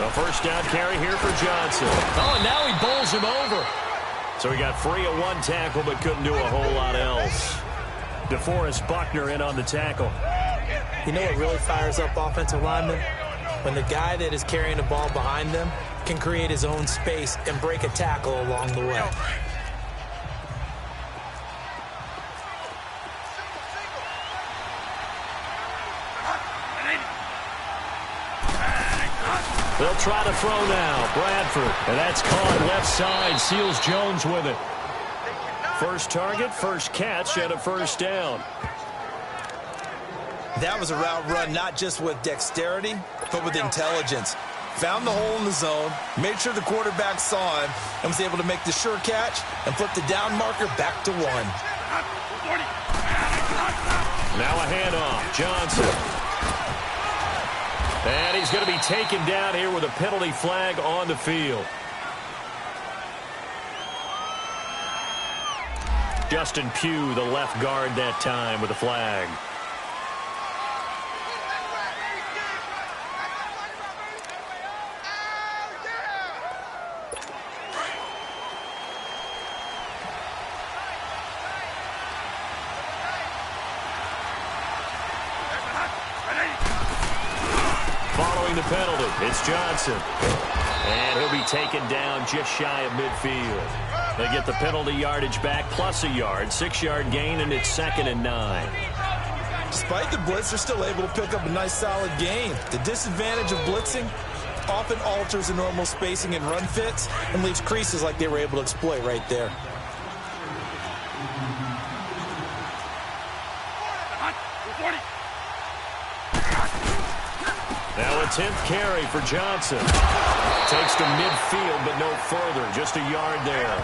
A first down carry here for Johnson. Oh, and now he bowls him over. So he got free of one tackle but couldn't do a whole lot else. DeForest Buckner in on the tackle. You know what really fires up offensive linemen? When the guy that is carrying the ball behind them can create his own space and break a tackle along the way. They'll try to throw now. Bradford. And that's caught left side. Seals Jones with it. First target, first catch, and a first down. That was a route run not just with dexterity, but with intelligence. Found the hole in the zone, made sure the quarterback saw him, and was able to make the sure catch and flip the down marker back to 1. Now a handoff. Johnson. And he's going to be taken down here with a penalty flag on the field. Justin Pugh, the left guard that time with a flag. Following the penalty, it's Johnson. And he'll be taken down just shy of midfield. They get the penalty yardage back plus a yard, 6-yard gain, and it's 2nd and 9. Despite the blitz, they're still able to pick up a nice solid gain. The disadvantage of blitzing often alters the normal spacing and run fits and leaves creases like they were able to exploit right there. Now a 10th carry for Johnson. Takes to midfield, but no further. Just a yard there.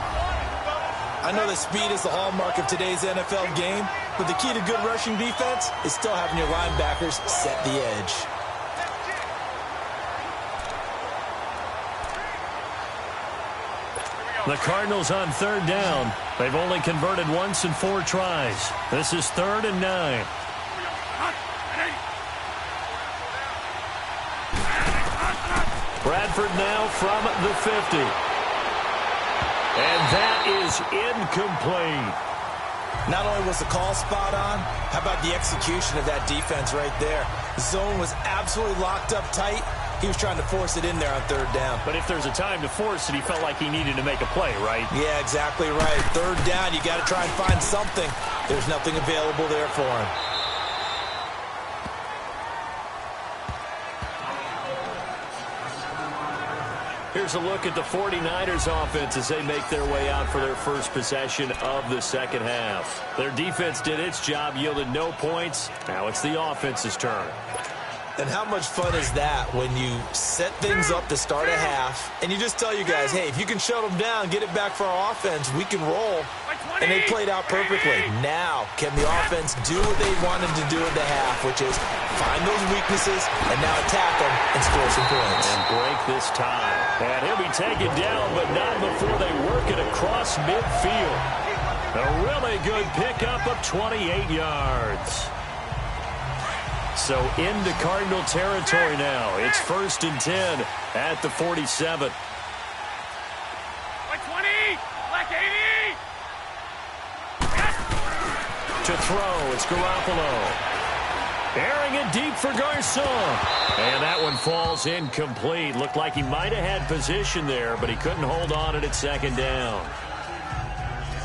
I know that speed is the hallmark of today's NFL game, but the key to good rushing defense is still having your linebackers set the edge. The Cardinals on 3rd down. They've only converted once in 4 tries. This is 3rd and 9. Bradford now from the 50. And that is incomplete. Not only was the call spot on, how about the execution of that defense right there? The zone was absolutely locked up tight. He was trying to force it in there on 3rd down. But if there's a time to force it, he felt like he needed to make a play, right? Yeah, exactly right. 3rd down, you got to try and find something. There's nothing available there for him. Here's a look at the 49ers offense as they make their way out for their first possession of the second half. Their defense did its job, yielded no points. Now it's the offense's turn. And how much fun is that when you set things up to start a half and you just tell you guys, hey, if you can shut them down, get it back for our offense, we can roll. And they played out perfectly. Now, can the offense do what they wanted to do at the half, which is find those weaknesses and now attack them and score some points. And break this tie. And he'll be taken down, but not before they work it across midfield. A really good pickup of 28 yards. So into Cardinal territory now. It's 1st and 10 at the 47. Like 20, like 80. To throw, it's Garoppolo. Airing it deep for Garcon. And that one falls incomplete. Looked like he might have had position there, but he couldn't hold on it at 2nd down.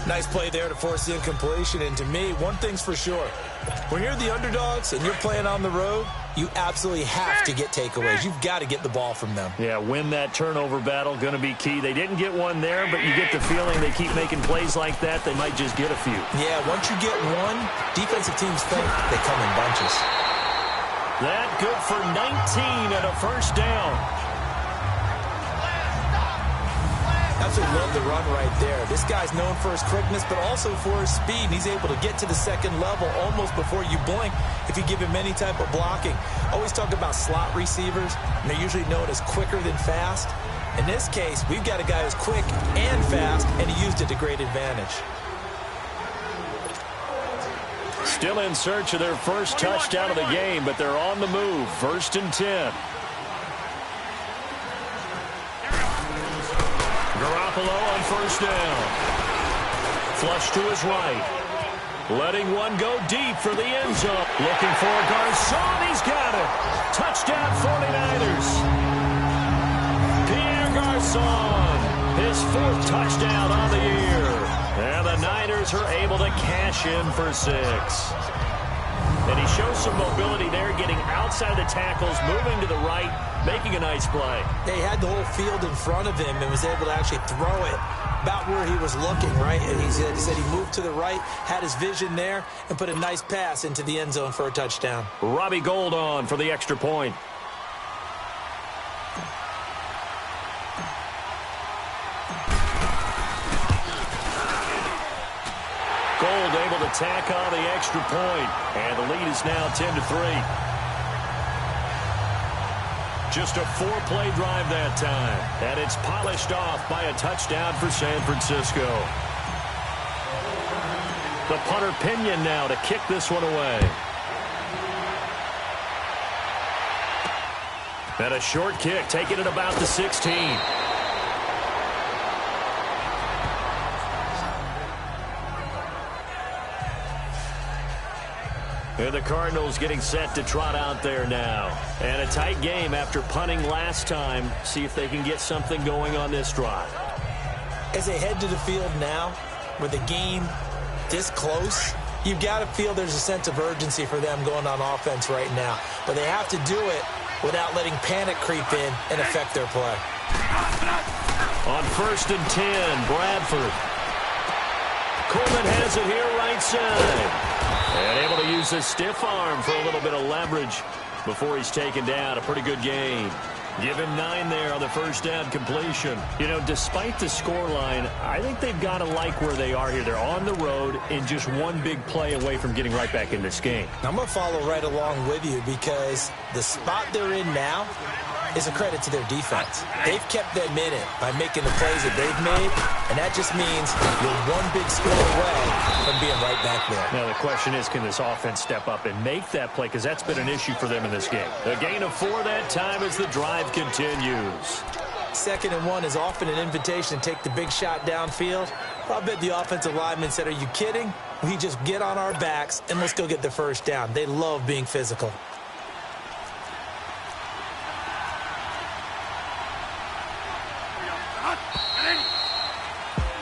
Nice play there to force the incompletion. And to me, one thing's for sure. When you're the underdogs and you're playing on the road, you absolutely have to get takeaways. You've got to get the ball from them. Yeah, win that turnover battle, going to be key. They didn't get one there, but you get the feeling they keep making plays like that, they might just get a few. Yeah, once you get one, defensive teams think they come in bunches. That good for 19 and a first down. Absolutely love the run right there. This guy's known for his quickness, but also for his speed. He's able to get to the 2nd level almost before you blink if you give him any type of blocking. Always talk about slot receivers, and they're usually known as quicker than fast. In this case, we've got a guy who's quick and fast, and he used it to great advantage. Still in search of their first touchdown of the game, but they're on the move. 1st and 10. Garoppolo on first down. Flush to his right. Letting one go deep for the end zone. Looking for Garcon. He's got it. Touchdown 49ers. Pierre Garcon. His 4th touchdown on the year. And the Niners are able to cash in for 6. And he shows some mobility there, getting outside the tackles, moving to the right, making a nice play. They had the whole field in front of him and was able to actually throw it about where he was looking, right? And he said he moved to the right, had his vision there, and put a nice pass into the end zone for a touchdown. Robbie Gould on for the extra point. Gould able to tack on the extra point, and the lead is now 10-3. Just a 4-play drive that time, and it's polished off by a touchdown for San Francisco. The punter Pinion now to kick this one away. And a short kick, taking it about the 16. And the Cardinals getting set to trot out there now. And a tight game after punting last time. See if they can get something going on this drive. As they head to the field now, with the game this close, you've got to feel there's a sense of urgency for them going on offense right now. But they have to do it without letting panic creep in and affect their play. On 1st and 10, Bradford. Coleman has it here right side. And able to use his stiff arm for a little bit of leverage before he's taken down. A pretty good gain. Give him 9 there on the first down completion. You know, despite the scoreline, I think they've got to like where they are here. They're on the road and just one big play away from getting right back in this game. I'm going to follow right along with you because the spot they're in now is a credit to their defense. They've kept them in it by making the plays that they've made, and that just means you're one big score away from being right back there. Now, the question is, can this offense step up and make that play? Because that's been an issue for them in this game. A gain of 4 that time as the drive continues. 2nd and 1 is often an invitation to take the big shot downfield. I bet the offensive lineman said, are you kidding? We just get on our backs and let's go get the first down. They love being physical.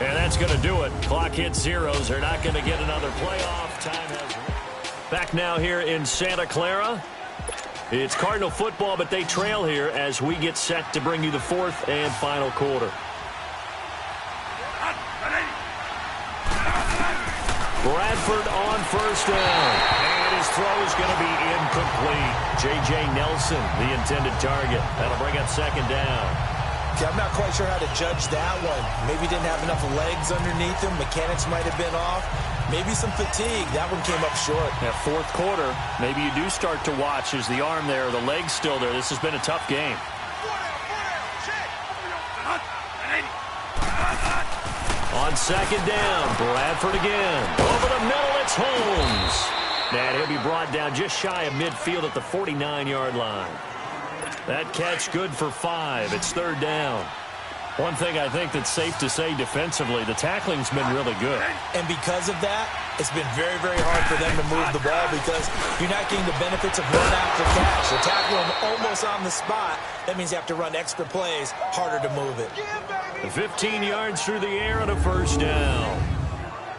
And that's going to do it. Clock hits zeros. They're not going to get another playoff. Time has... Back now here in Santa Clara. It's Cardinal football, but they trail here as we get set to bring you the 4th and final quarter. Bradford on first down. And his throw is going to be incomplete. J.J. Nelson, the intended target. That'll bring up 2nd down. Okay, I'm not quite sure how to judge that one. Maybe didn't have enough legs underneath him. Mechanics might have been off. Maybe some fatigue. That one came up short. That 4th quarter, maybe you do start to watch. Is the arm there, the leg's still there? This has been a tough game. On 2nd down, Bradford again. Over the middle, it's Holmes. And he'll be brought down just shy of midfield at the 49-yard line. That catch good for 5. It's 3rd down. One thing I think that's safe to say defensively, the tackling's been really good. And because of that, it's been very, very hard for them to move the ball because you're not getting the benefits of run after catch. You're tackling them almost on the spot. That means you have to run extra plays, harder to move it. 15 yards through the air on a first down.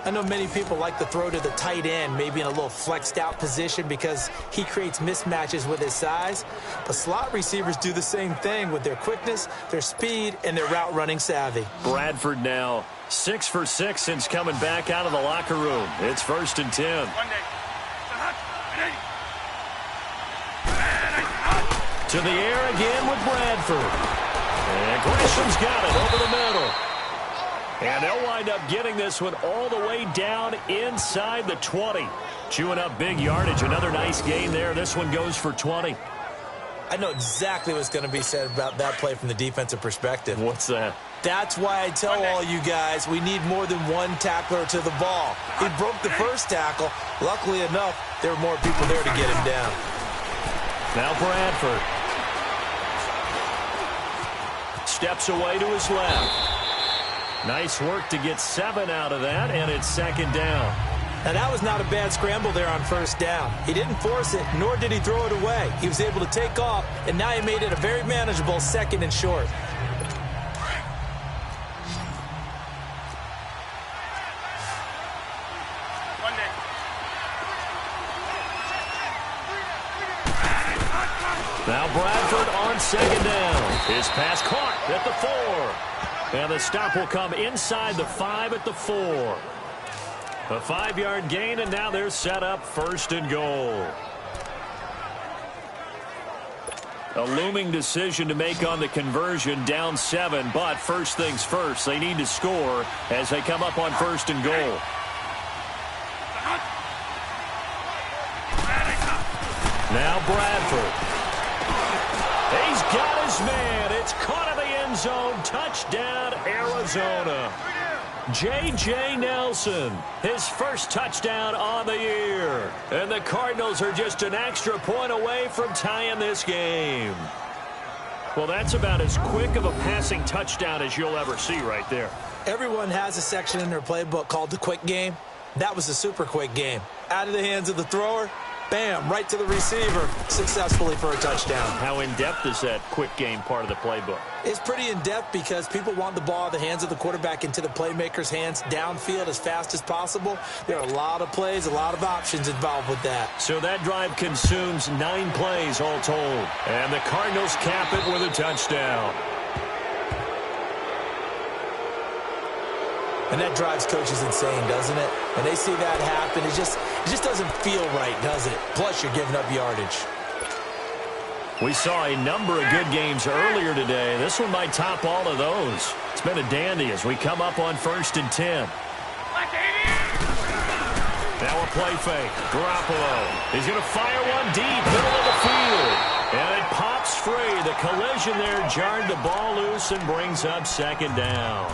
I know many people like to throw to the tight end, maybe in a little flexed out position because he creates mismatches with his size. But slot receivers do the same thing with their quickness, their speed, and their route running savvy. Bradford now 6 for 6 since coming back out of the locker room. It's 1st and 10. To the air again with Bradford. And Gresham's got it over the middle. And they'll wind up getting this one all the way down inside the 20. Chewing up big yardage. Another nice gain there. This one goes for 20. I know exactly what's going to be said about that play from the defensive perspective. What's that? That's why I tell all you guys we need more than one tackler to the ball. He broke the first tackle. Luckily enough, there were more people there to get him down. Now Bradford. Steps away to his left. Nice work to get 7 out of that, and it's second down. Now, that was not a bad scramble there on first down. He didn't force it, nor did he throw it away. He was able to take off, and now he made it a very manageable second and short. Now Bradford on second down. His pass caught at the 4. And the stop will come inside the 5 at the 4. A 5-yard gain, and now they're set up first and goal. A looming decision to make on the conversion, down 7. But first things first, they need to score as they come up on first and goal. Now Bradford. He's got his man. It's caught in the end zone. Touchdown, Arizona. J.J. Nelson, his first touchdown on the year. And the Cardinals are just an extra point away from tying this game. Well, that's about as quick of a passing touchdown as you'll ever see right there. Everyone has a section in their playbook called the quick game. That was a super quick game. Out of the hands of the thrower. Bam, right to the receiver, successfully for a touchdown. How in-depth is that quick game part of the playbook? It's pretty in-depth because people want the ball in the hands of the quarterback into the playmaker's hands downfield as fast as possible. There are a lot of plays, a lot of options involved with that. So that drive consumes 9 plays all told. And the Cardinals cap it with a touchdown. And that drives coaches insane, doesn't it? When they see that happen, it just doesn't feel right, does it? Plus, you're giving up yardage. We saw a number of good games earlier today. This one might top all of those. It's been a dandy as we come up on first and 10. Now a play fake. Garoppolo. He's going to fire one deep, middle of the field. And it pops free. The collision there jarred the ball loose and brings up second down.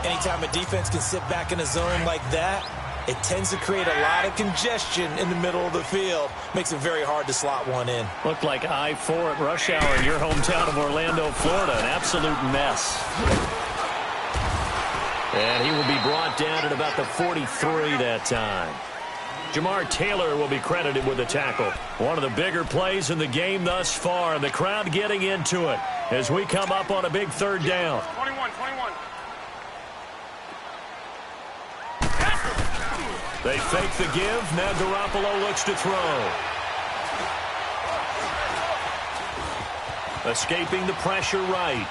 Anytime a defense can sit back in a zone like that, it tends to create a lot of congestion in the middle of the field. Makes it very hard to slot one in. Looked like I-4 at rush hour in your hometown of Orlando, Florida. An absolute mess. And he will be brought down at about the 43 that time. Jamar Taylor will be credited with the tackle. One of the bigger plays in the game thus far. And the crowd getting into it as we come up on a big third down. 21. They fake the give. Now Garoppolo looks to throw. Escaping the pressure right.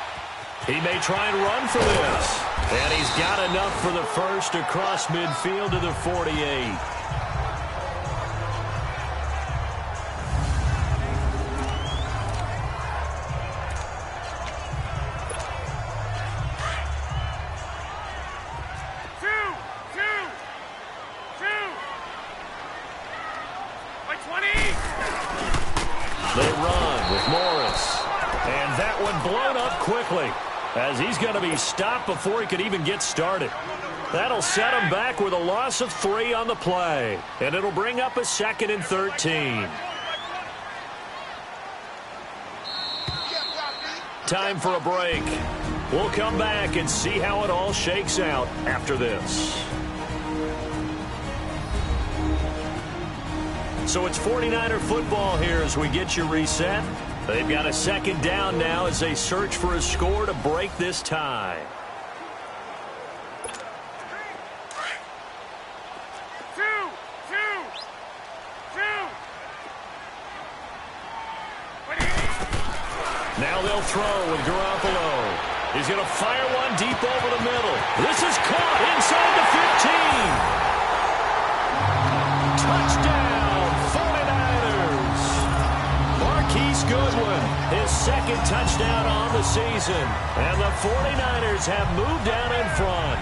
He may try and run for this. And he's got enough for the first across midfield to the 48. They run with Morris. And that one blown up quickly as he's going to be stopped before he could even get started. That'll set him back with a loss of 3 on the play. And it'll bring up a second and 13. Time for a break. We'll come back and see how it all shakes out after this. So it's 49er football here as we get you reset. They've got a second down now as they search for a score to break this tie. Now they'll throw with Garoppolo. He's going to fire one deep over the middle. This is caught inside the 15. Touchdown, 49ers. Marquise Goodwin, his second touchdown on the season. And the 49ers have moved down in front.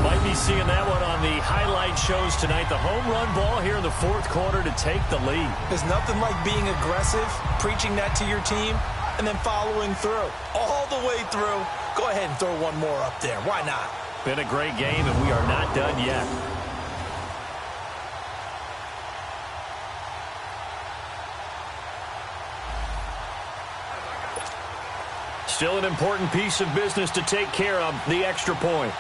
Might be seeing that one on the highlight shows tonight. The home run ball here in the fourth quarter to take the lead. There's nothing like being aggressive, preaching that to your team, and then following through. All the way through. Go ahead and throw one more up there. Why not? Been a great game, and we are not done yet. Still an important piece of business to take care of, the extra point.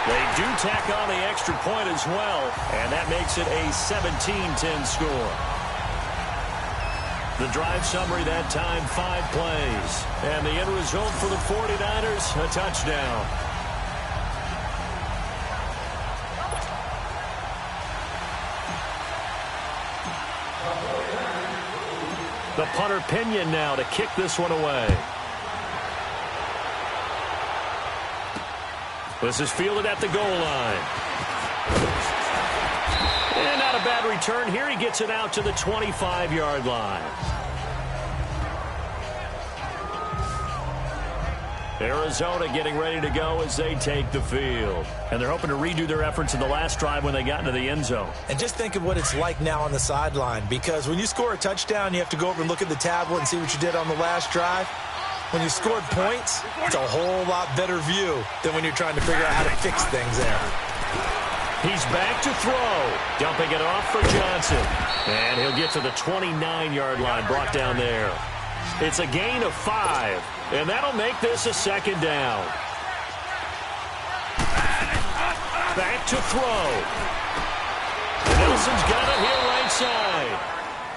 They do tack on the extra point as well, and that makes it a 17-10 score. The drive summary that time, 5 plays. And the end result for the 49ers, a touchdown. The punter Pinion now to kick this one away. This is fielded at the goal line. And not a bad return here. He gets it out to the 25-yard line. Arizona getting ready to go as they take the field. And they're hoping to redo their efforts in the last drive when they got into the end zone. And just think of what it's like now on the sideline, because when you score a touchdown, you have to go over and look at the tablet and see what you did on the last drive. When you scored points, it's a whole lot better view than when you're trying to figure out how to fix things there. He's back to throw. Dumping it off for Johnson. And he'll get to the 29-yard line, brought down there. It's a gain of 5, and that'll make this a second down. Back to throw. Nelson's got it here right side.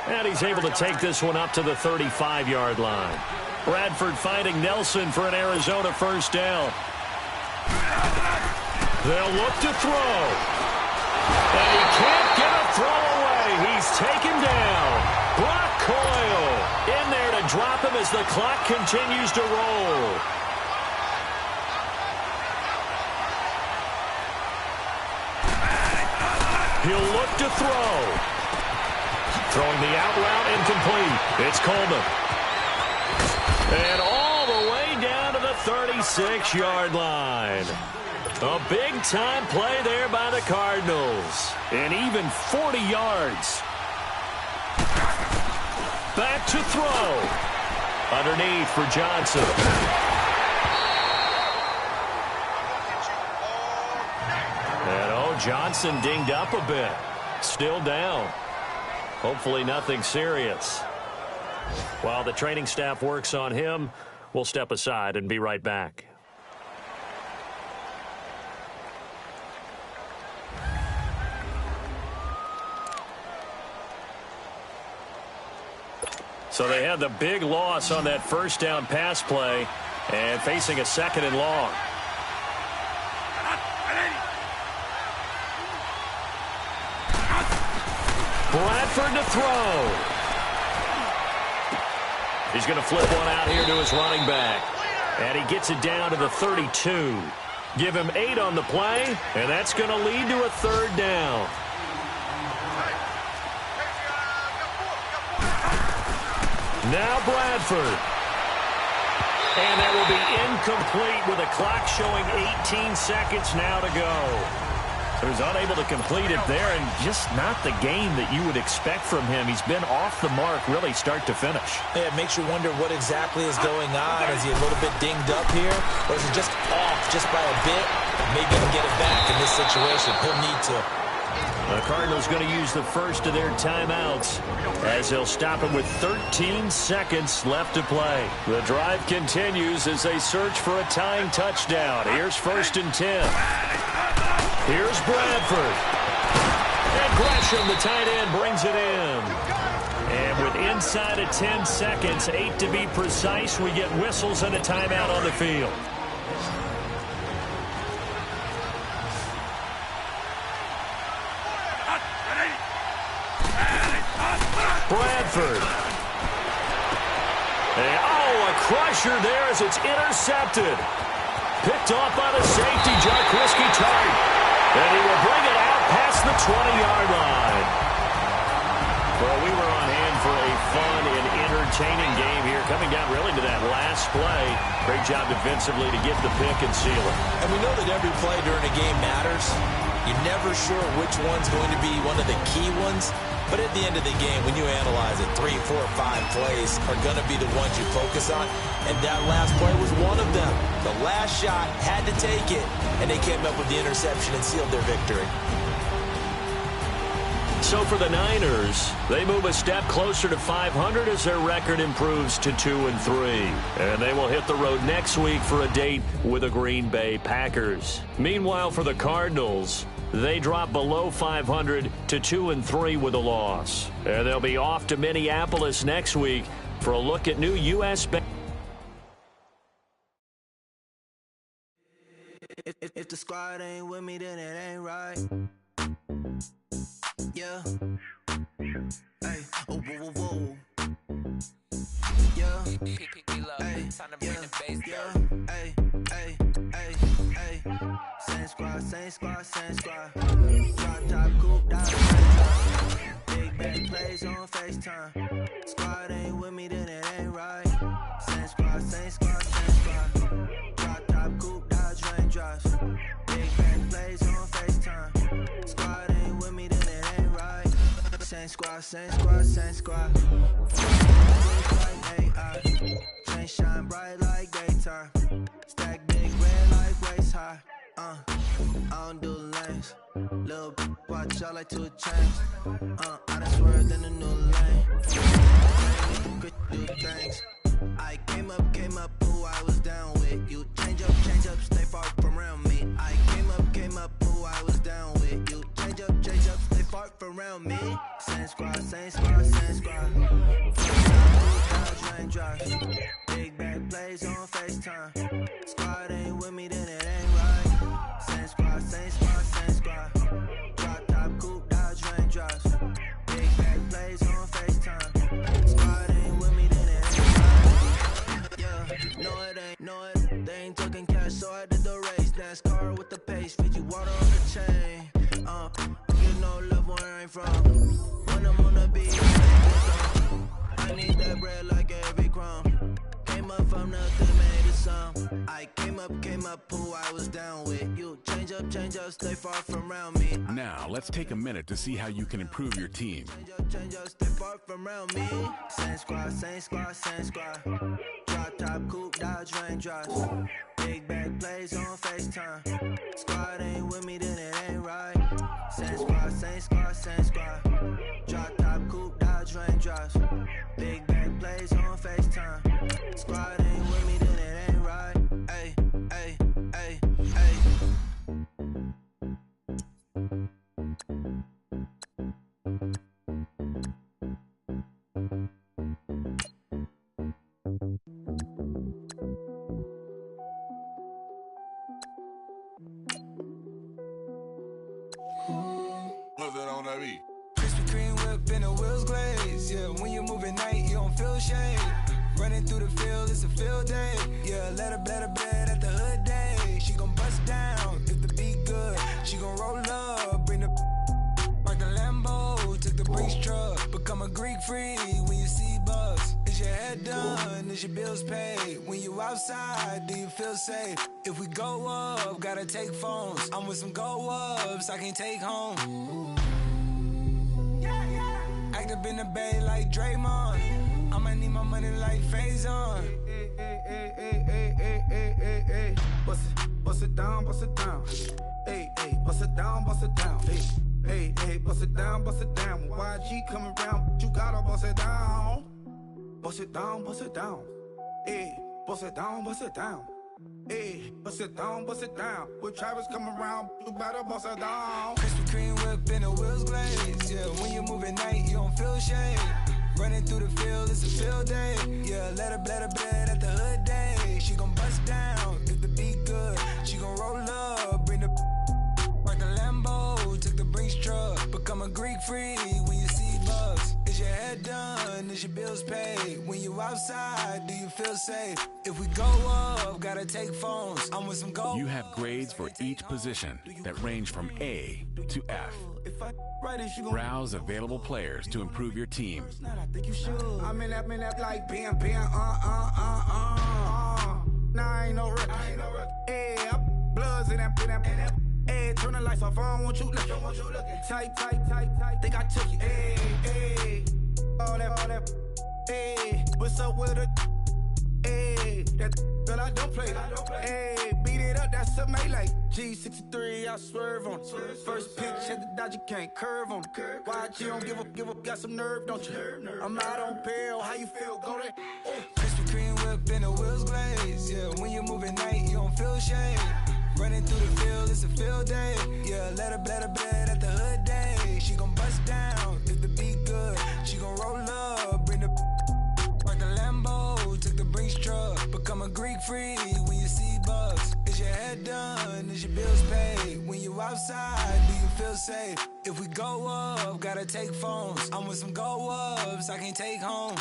And he's able to take this one up to the 35-yard line. Bradford finding Nelson for an Arizona first down. They'll look to throw. And he can't get a throw away. He's taken down. Brock Coyle in there to drop him as the clock continues to roll. He'll look to throw. Throwing the out route incomplete. It's Coleman. And all the way down to the 36-yard line. A big-time play there by the Cardinals. And even 40 yards. Back to throw. Underneath for Johnson. And, Johnson dinged up a bit. Still down. Hopefully nothing serious. While the training staff works on him, we'll step aside and be right back. So they had the big loss on that first down pass play and facing a second and long. Bradford to throw. He's going to flip one out here to his running back. And he gets it down to the 32. Give him 8 on the play, and that's going to lead to a third down. Now Bradford. And that will be incomplete with a clock showing 18 seconds now to go. So he's unable to complete it there, and just not the game that you would expect from him. He's been off the mark really start to finish. Yeah, it makes you wonder what exactly is going on. Is he a little bit dinged up here, or is he just off just by a bit? Maybe he can get it back in this situation. He'll need to. The Cardinals going to use the first of their timeouts as they'll stop it with 13 seconds left to play. The drive continues as they search for a tying touchdown. Here's 1st and 10. Here's Bradford. And Gresham, the tight end, brings it in. And with inside of 10 seconds, 8 to be precise, we get whistles and a timeout on the field. Bradford. And, a crusher there as it's intercepted. Picked off by the safety, Jaquiski Tartt. And he will bring it out past the 20-yard line. Well, we were on hand for a fun and entertaining game here, coming down really to that last play. Great job defensively to get the pick and seal it. And we know that every play during a game matters. You're never sure which one's going to be one of the key ones. But at the end of the game, when you analyze it, 3, 4, 5 plays are going to be the ones you focus on. And that last play was one of them. The last shot had to take it, and they came up with the interception and sealed their victory. So for the Niners, they move a step closer to 500 as their record improves to 2-3. And they will hit the road next week for a date with the Green Bay Packers. Meanwhile, for the Cardinals, they drop below 500 to 2-3 with a loss. And they'll be off to Minneapolis next week for a look at new U.S. If the squad ain't with me, then it ain't right. Yeah. Hey. Oh, whoa, whoa, whoa. Yeah. Hey. Yeah. Hey. Hey. Hey. Hey. Same squad, same squad, same squad. Drop top, coupe, dive, big bang plays on FaceTime. Squad ain't with me, then it ain't right. Same squad, same squad, same squad. Drop top, coupe, dodge, rain drops. Big bang plays on FaceTime. Squad ain't with me, then it ain't right. Same squad, same squad, same squad. Like AI. Chain shine bright like daytime. Stack big red like waist high. I don't do lanes. Little watch out like 2 chains. I done swerved in a new lane. Could do things. I came up, who I was down with. You change up, stay far from around me. I came up, who I was down with. You change up, stay far from around me. Same squad, same squad, same squad. Dodge, rain drops. Big bag plays on FaceTime. Squad ain't with me, then it ain't right. Same squad, same squad, same squad. Drop top, coupe, dodge, rain drops. Big bag plays on FaceTime. Squad ain't with me, then it ain't right. Yeah, no it, they ain't talking cash, so I did the race. NASCAR with the pace, feed you water on the chain. Get no love where I ain't from. When I'm on the beat, I need that bread like every crumb. Came up from nothing, made it some. I came up, who I was down with. You change up, stay far from around me. Now, let's take a minute to see how you can improve your team. Change up, stay far from around me. Same squad, same squad, same squad. Drop top, coupe, dodge, rain drops. Big bag plays on FaceTime. Squad ain't with me, then it ain't right. Same squad, same squad, same squad. Drop top, coupe, dodge, rain drops. Big bag plays on FaceTime. Squad ain't with me, then it ain't right. Ay, ay, ay, ay. What's that on that beat? Krispy Kreme whip and the wheels glaze. Yeah, when you move at night, you don't feel shade. Running through the field, it's a field day. Yeah, let her bed at the hood day. She gon' bust down if the beat good. She gon' roll up, bring the like the Lambo, took the Brinks truck. Become a Greek freak when you see bugs. Is your head done? Is your bills paid? When you outside, do you feel safe? If we go up, gotta take phones. I'm with some go ups, I can't take home. Act up in the bay like Draymond. I might need my money like Faison. Hey. Bust it down, bust it down. Hey, bust it down, bust it down. Hey, bust it down, bust it down. When YG coming around, but you gotta bust it down. Bust it down, bust it down. Hey, bust it down, bust it down. Hey, bust it down, bust it down. When Travis come around, you better bust it down. Krispy Kreme whip and the wheels glaze. Yeah, when you move at night, you don't feel shade. Running through the field, it's a field day. Yeah, let her bed at the hood day. She gon' bust down if the beat good. She gon' roll up, bring the like the Lambo, took the Brinks truck. Become a Greek freak when you see bugs. Is your head done? Is your bills paid? When you outside, do you feel safe? If we go up, gotta take phones. I'm with some gold. You have grades for each position that range from A to F. Browse available players to improve your team. I'm in that like bam. Nah, I ain't no rip. Hey, bloods in that. Hey, turn the lights off, I don't want you looking. Tight. Think I took you. Hey, all that. Hey, what's up with it? Hey, that I don't play. Hey, beat it up, that's a melee. G63, I swerve on it. First pitch, had the dodge, you can't curve on it. Why you don't give up, got some nerve, don't you? I'm out on bail, how you feel, go there? Krispy Kreme whip and the wheels glaze. Yeah, when you move at night, you don't feel shade. Running through the field, it's a field day. Yeah, let her bet at the hood day. She gon' bust down if the beat good. She gon' roll up, bring the like the Lambo, take the Brinks truck. Become a Greek freak when you see bugs. Is your head done? Is your bills paid? When you outside, do you feel safe? If we go up, gotta take phones. I'm with some go ups, I can't take home.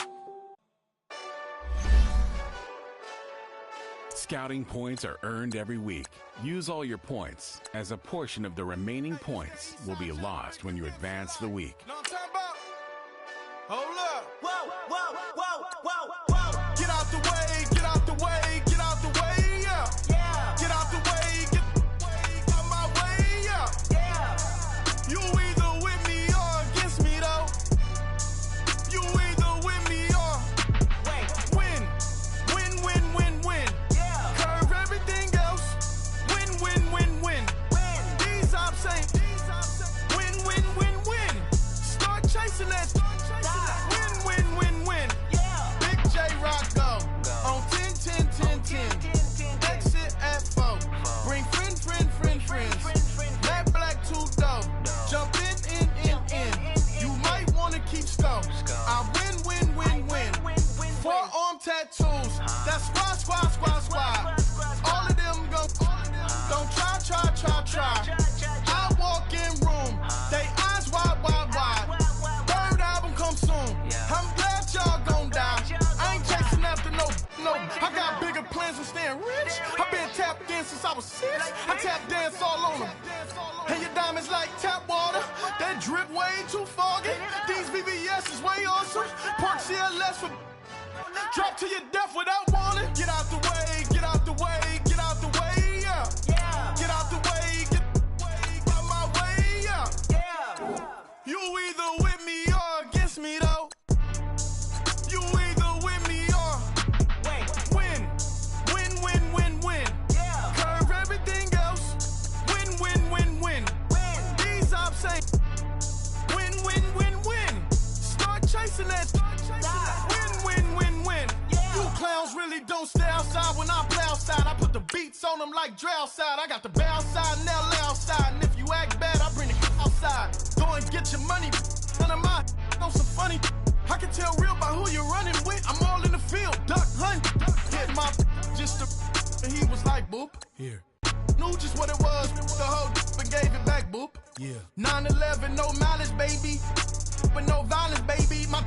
Scouting points are earned every week. Use all your points, as a portion of the remaining points will be lost when you advance the week. Know what I'm talking about? Hold up. Whoa, whoa, whoa, whoa, whoa. Get out the way, get out the way, get out the way, yeah. Yeah, Get out the way, get out my way, yeah. yeah. You either with me or against me, though. You either with me or win. Win. Yeah. Curve everything else. Win. These ops ain't. Win. Start chasing that. Win. Yeah. Big J Rock go. On 10. Exit at 4. Bring friends. Matt Black 2 dough. Jump in. You might wanna keep score. I win. Forearm tattoos. That's squad. All of them go. Don't try. I walk in room. They eyes wide. Third album come soon. I'm glad y'all gon' die. I ain't chasing after no. I got bigger plans than staying rich. I been tapped in since I was 6. I tap dance all on them. And your diamonds like tap water. That drip way too foggy. These BBS is way awesome. Park CLS for. Drop to your death without warning. Get out the way, yeah. Yeah. Get out the way, get out my way, yeah. Yeah. You either with me or against me, though. You either with me or win. Yeah. Curve everything else. Win. These ops ain't. Win. Start chasing that. Win. Yeah. You clowns really don't stay outside when I play outside. I put the beats on them like drow side. I got the bow side and they'll lay outside. And if you act bad, I bring the outside. Go and get your money. None of my on some funny. I can tell real by who you're running with. I'm all in the field. Duck hunt. Hit my just and he was like, boop. Here. Knew just what it was. The whole and gave it back, boop. Yeah. 9/11, no mileage, baby. But no violence, baby. My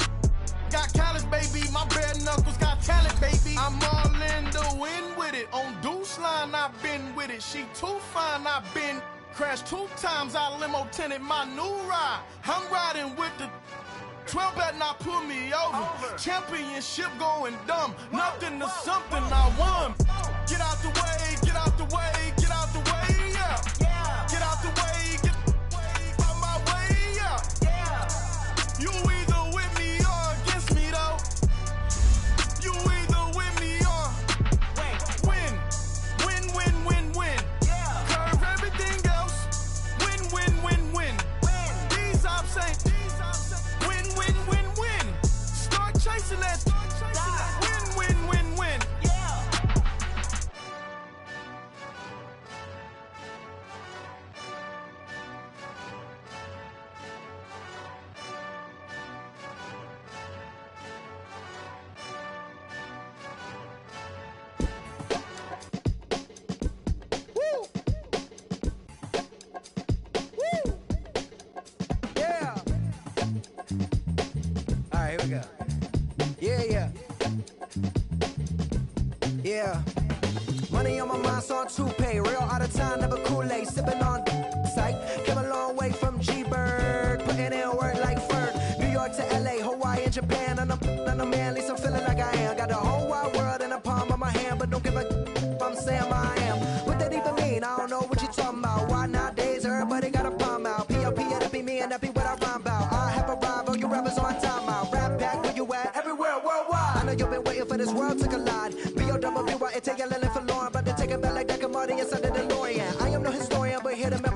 got callous, baby. My bare knuckles got talent, baby. I'm all in the wind with it. On Deuce line, I've been with it. She too fine, I've been crashed 2 times. I limo tinted my new ride. I'm riding with the 12 better not pull me over. Championship going dumb. Nothing to something I won. Get out the way, yeah. Get out the way, get out my way, yeah. You either with me or against me, though. You either with me or win. Curve everything else. Win. These ops ain't. Win. Start chasing that. Win. Yeah. Yeah. All right, here we go. Yeah. Money on my mind, so on toupee. Real out of time, never Kool-Aid. Sipping on sight. Came a long way from G-Bird. Putting in work like Ferg. New York to LA, Hawaii and Japan. And I'm man, at least I'm feeling like I am. Got the whole wide world in the palm of my hand. But don't give a I'm saying I am. What that even mean? I don't know what you talking about. Why nowadays everybody got a palm out? P.O.P. that'll be me and that be what I rhyme about. I have arrived, all you rappers on time out. Rap back where you at? Everywhere, worldwide. I know you've been waiting for this world to collide. B.O.W.Y. and take a lily for Lauren. But to take it back like that commodity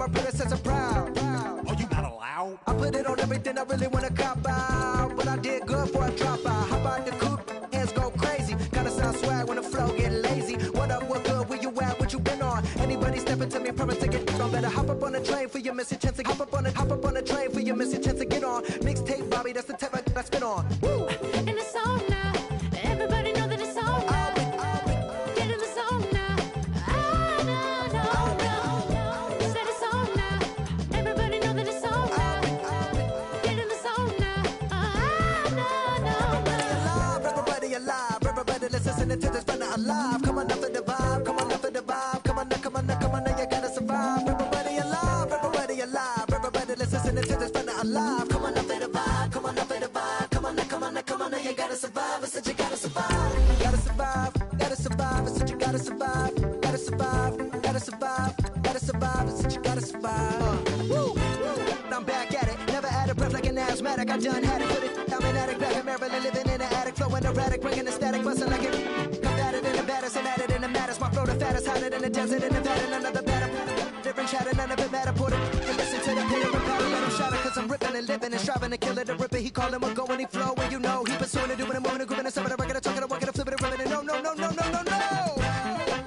my predecessor proud. Oh, you not allowed? I put it on everything I really wanna cop out, but I did good before I drop out. Hop out the coupe, hands go crazy. Gotta sound swag when the flow get lazy. What up, what good, where you at, what you been on? Anybody stepping to me, promise to get on. Better hop up on the train for your missing chance to hop up on the train for your missing chance to get on. Mixtape, Bobby, that's the type I spin on. Woo! And it's on now. Everybody know that it's on now. Get in the zone now. No. Said it's on now. Everybody know that it's on now. Get in the zone now. No. Everybody alive, everybody listening to this fun alive. Come on up for the vibe, come on up for the vibe. Come on now, you gotta survive. Everybody alive, everybody listening to this fun alive. Come on up for the vibe, come on up for the vibe. Come on now, you gotta survive. I said you gotta survive. Gotta survive. I said you gotta survive. Gotta survive. I said you gotta survive. Woo! I'm back at it. Never out of breath like an asthmatic. I done had it. Put it. I'm an addict back in Maryland, living in an attic, flowing erratic, bringing the static, busting like it. Combated in the baddest and added in the maddest. My flow the fattest, hotter than the desert in Nevada. None of the better. Different chatter, none of it matter. Put it and listen to the pitter and patter. Let him shatter, cause I'm ripping and living and striving to kill it. The ripper, he call him a go when he flow. And you know he pursuing it, doing it, moving it, grooving it, stepping it, rocking it, talking it, walking it, flipping it, ripping it. No.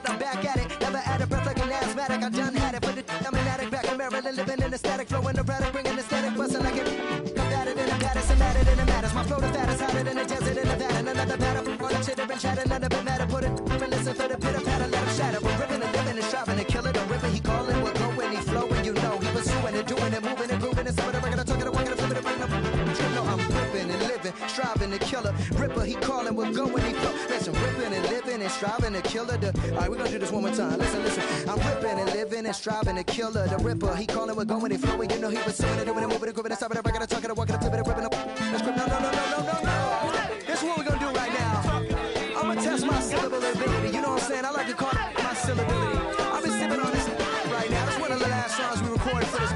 I'm back at it. Never out of breath like an asthmatic. I done had it. Put it. I'm an addict back in Maryland, living in the static, flowing erratic, bringing the static, busting like it. Combated in the baddest and added in the maddest. My flow the fattest, hotter than the desert in Nevada. None of the better. All the chitter and chatter, none of it matter. Put it. And listen for the pitter patter, let him shatter. We're ripping and living and striving to kill it. The ripper, he calling, we're going, he flowing. You know he pursuing it, doing it, moving and grooving and some of the record, talking, walking, flipping it, bringing up. You know I'm ripping and living, striving to kill it. Ripper, he calling, we're going, he flow. Listen, ripping and living and striving to kill it. All right, we're gonna do this one more time. Listen. I'm ripping and living and striving to kill it. The ripper, he calling, we're going, he flowing. You know he pursuing it, doing it, moving and grooving and stopping the record, talking, walking, flipping it, ripping up. No. This is what we're gonna do right now. I'm gonna test my syllability. You know what I'm saying? I like to call it my syllability. I've been sipping on this right now. It's one of the last songs we recorded for this.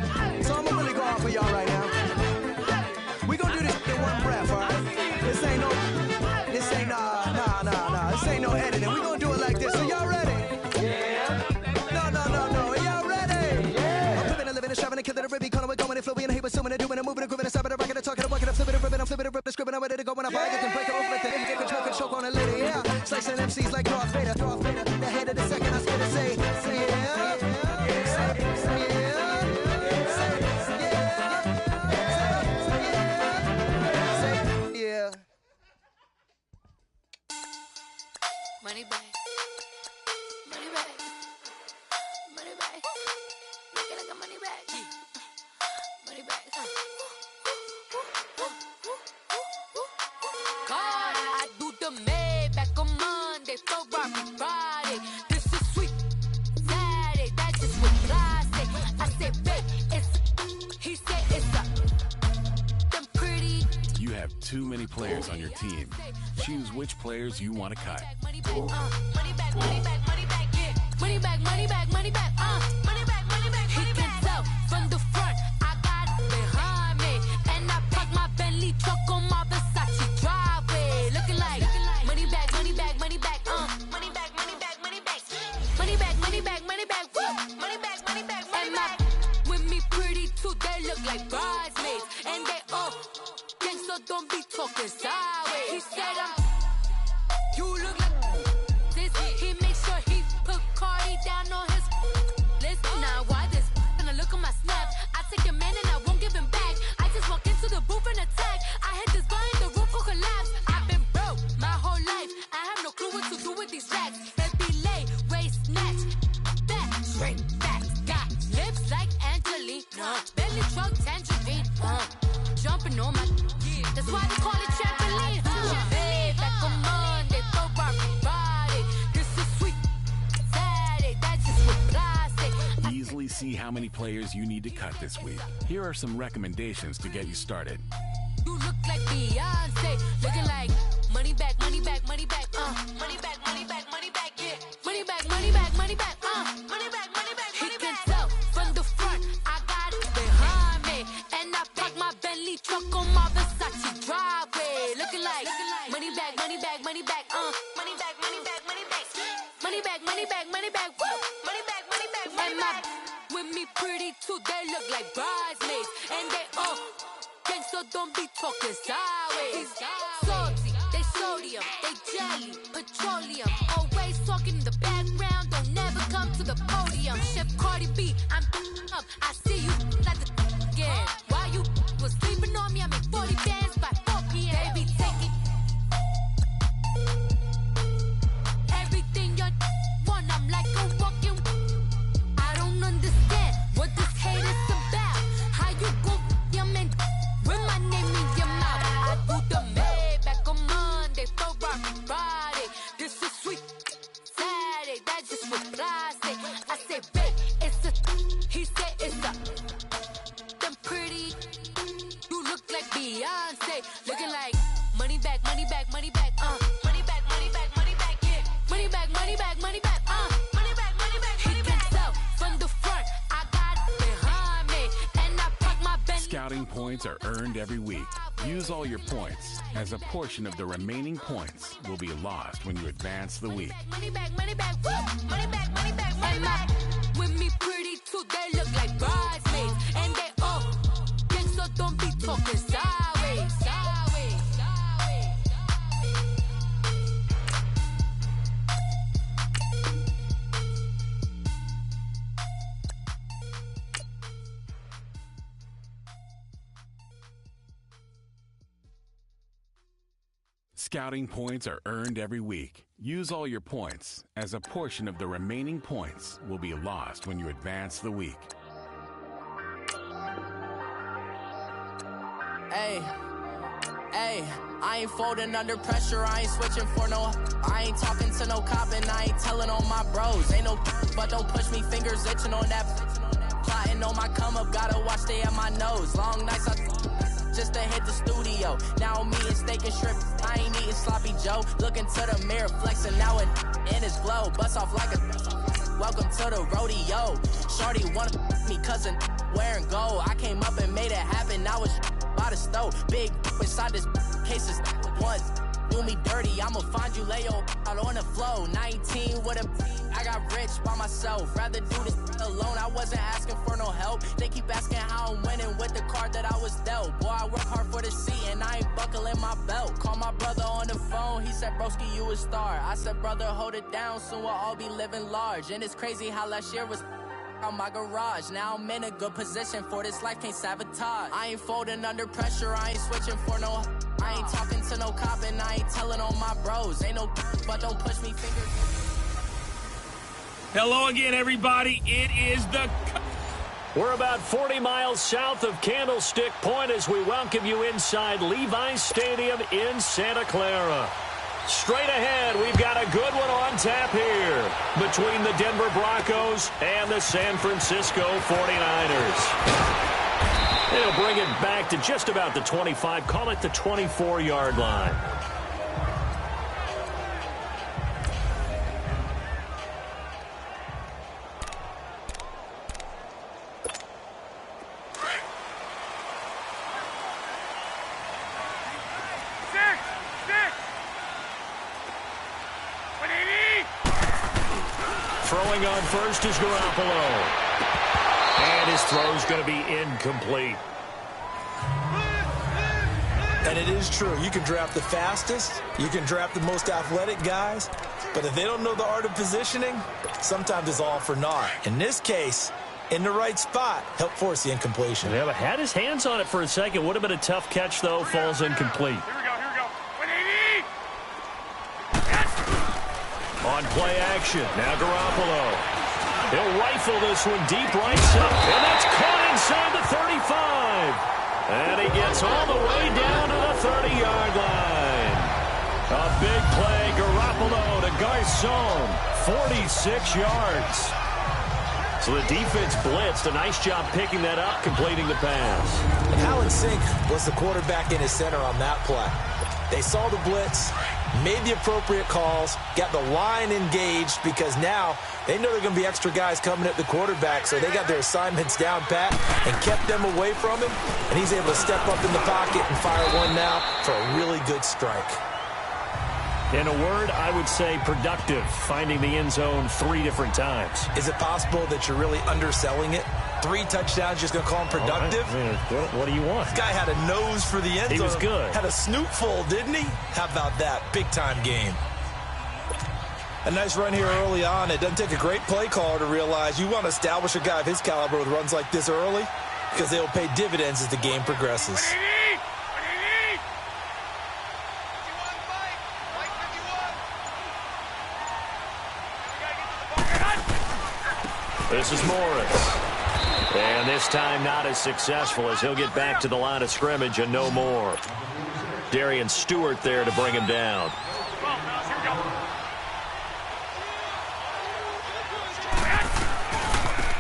So I'm gonna really go off for y'all right now. We gonna do this in one breath, alright? This ain't no editing. We gonna do it like this. So y'all ready? Yeah. No. Y'all ready? Yeah. I'm living and living and striving to kill it. A ribby calling, we're going and flowing and he pursuing and doing and moving and grooving and stopping and rocking and talking and walking and flipping and ripping. I'm flipping and ripping, scribbling. I'm ready to go when I buy it. Can break it open like the nigga get control, can choke on a lady. Yeah. Slicing MCs like Darth Vader. The head of the second, I spit and say yeah. Money back. Make it like a money back. Money back. God, I do the Maybach on Monday, Ferrari Friday. This is sweet Saturday, that's just what God say. I said, babe, he said it's a them pretty. You have too many players on your team. Choose which players you want to cut. Money back, yeah. Money back, money back, money back, money back, money back. He can tell from the front, I got it behind me, and I park my Bentley truck on my Versace driveway, looking like money back, money back, money back, money back, money back, money back, money back, money back, money back, woo, money back, money back, money back. With me pretty too, they look like bridesmaids, and they all gang, so don't be talking sideways. He said you look like this. He makes sure he put Cardi down on his list. Now why this? Gonna look at my snap. I take your man and I won't give him back. I just walk into the booth and attack. I hit this guy in the roof will collapse. I've been broke my whole life. I have no clue what to do with these racks. Heavy lay, waist snatch, back straight back. Got lips like Angelina, belly truck tangerine. Jumping on my, that's why they call it trampoline. Back on Monday, Ferrari Friday. This is sweet Saturday, that's just what I say. Easily see how many players you need to cut this week. Here are some recommendations to get you started. You look like Beyonce, looking like money back, money back, money back, money back, money back, money back, yeah. Money back, money back, money back, money back, money back. He can tell from the front, I got it behind me, and I park my Bentley truck on my Versace driveway, looking like money back, money back, money back, money back, money back, money back, money back, money back, money back, woo, money back, money back, money back. With me pretty too, they look like bridesmaids. And they all gang, so don't be talking sideways. Salty, they sodium, they jelly, petroleum. Always talking in the background, don't never come to the podium. Chef Cardi B, I'm up, I see you like the again. While you was sleeping on me, I make 40 bands by 4 p.m. They be taking everything you want, I'm like a walking. I don't understand what this hate is about. How you go your man with my name in your mouth? I do the Maybach on Monday, Ferrari Friday. This is sweet Saturday, that just was plastic. I say, babe, it's a, he said it's a, them pretty, you look like Beyonce, looking like money back, money back, money back, money back, money back, money back, yeah, money back, money back, money back, money back, money back, money back. He can tell from the front, I got it behind me, and I park my Bentley. Scouting points are earned every week. Use all your points, as a portion of the remaining points will be lost when you advance the week. Money back, money back, woo! Money back, money back, money back. With me pretty too, they look like bridesmaids, and they all gang, so don't be talking sideways, sideways, sideways. Scouting points are earned every week. Use all your points, as a portion of the remaining points will be lost when you advance the week. Hey, I ain't folding under pressure, I ain't switching for no. I ain't talking to no cop and I ain't telling on my bros. Ain't no but don't push me, fingers itching on that. Plotting on my come up, gotta watch stay at my nose. Long nights just to hit the studio. Now I'm eating steak and shrimp, I ain't eating sloppy Joe. Looking to the mirror, flexing now and in his glow. Bust off like a welcome to the rodeo. Shorty wanna me cousin wearing gold. I came up and made it happen, now it's by the stove. Big inside this case is one. Do me dirty, I'ma find you lay your out on the flow. 19 with a I got rich by myself. Rather do this alone, I wasn't asking for no help. They keep asking how I'm winning with the card that I was dealt. Boy, I work hard for the seat and I ain't buckling my belt. Call my brother on the phone, he said, broski, you a star. I said, brother, hold it down, soon we'll all be living large. And it's crazy how last year was on my garage. Now I'm in a good position for this life, can't sabotage. I ain't folding under pressure, I ain't switching for no. I ain't talking to no cop and I ain't telling on my bros. Ain't no but don't push me, fingers. Hello again, everybody. It is the... We're about 40 miles south of Candlestick Point as we welcome you inside Levi's Stadium in Santa Clara. Straight ahead, we've got a good one on tap here between the Denver Broncos and the San Francisco 49ers. They'll bring it back to just about the 25, call it the 24-yard line. Throwing on first is Garoppolo. And his throw's going to be incomplete. And it is true. You can draft the fastest. You can draft the most athletic guys. But if they don't know the art of positioning, sometimes it's all for naught. In this case, in the right spot, help force the incompletion. Yeah, but had his hands on it for a second. Would have been a tough catch, though. Falls incomplete. Here we go. 180! On play action. Now Garoppolo. He'll rifle this one deep right side. And that's caught inside the 35. And he gets all the way down to the 30-yard line. A big play. Garoppolo to Garcon. 46 yards. So the defense blitzed. A nice job picking that up, completing the pass. And Alan Sink was the quarterback in his center on that play. They saw the blitz, made the appropriate calls, got the line engaged because now they know there are going to be extra guys coming at the quarterback, so they got their assignments down pat and kept them away from him, and he's able to step up in the pocket and fire one now for a really good strike. In a word, I would say productive, finding the end zone 3 different times. Is it possible that you're really underselling it? 3 touchdowns, just going to call him productive? Right. What do you want? This guy had a nose for the end zone. He was good. Had a snootful, didn't he? How about that? Big-time game. A nice run here early on. It doesn't take a great play caller to realize you want to establish a guy of his caliber with runs like this early because they will pay dividends as the game progresses. This is Morris. And this time not as successful as he'll get back to the line of scrimmage and no more. Darian Stewart there to bring him down.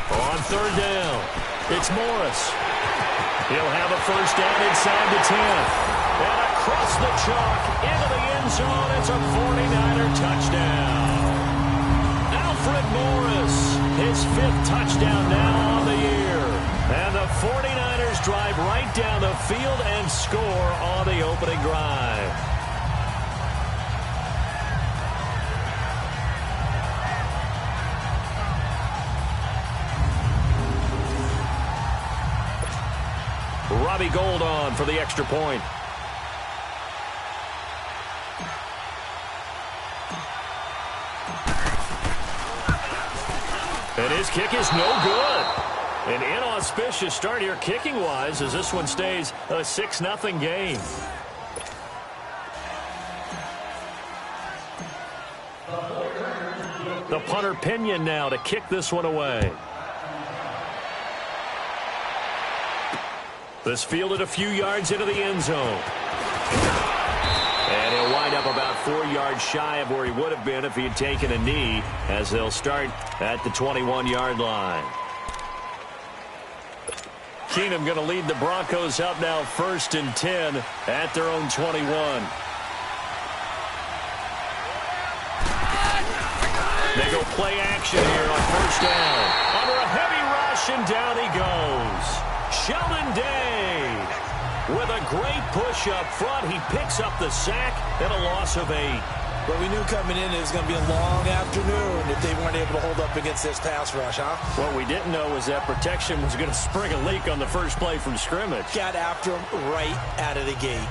On 3rd down, it's Morris. He'll have a first down inside the 10. And across the chalk into the end zone. It's a 49er touchdown. Alfred Morris, his 5th touchdown now on the year. And the 49ers drive right down the field and score on the opening drive. Robbie Gould on for the extra point. And his kick is no good. An inauspicious start here kicking-wise as this one stays a 6-0 game. The punter Pinion now to kick this one away. This fielded a few yards into the end zone. And he'll wind up about 4 yards shy of where he would have been if he had taken a knee, as they'll start at the 21-yard line. Keenum going to lead the Broncos up now 1st and 10 at their own 21. They go play action here on 1st down. Under a heavy rush, and down he goes. Sheldon Day with a great push up front. He picks up the sack and a loss of 8. But we knew coming in it was going to be a long afternoon if they weren't able to hold up against this pass rush, huh? What we didn't know was that protection was going to spring a leak on the first play from scrimmage. Got after him right out of the gate.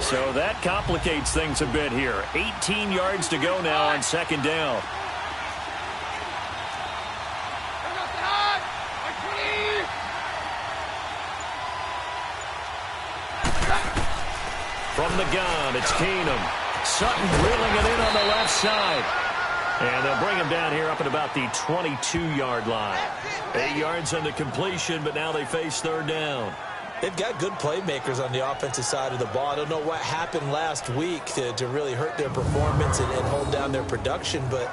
So that complicates things a bit here. 18 yards to go now on 2nd down. From the gun, it's Keenum. Sutton drilling it in on the left side. And they'll bring him down here up at about the 22-yard line. 8 yards on the completion, but now they face 3rd down. They've got good playmakers on the offensive side of the ball. I don't know what happened last week to really hurt their performance and hold down their production, but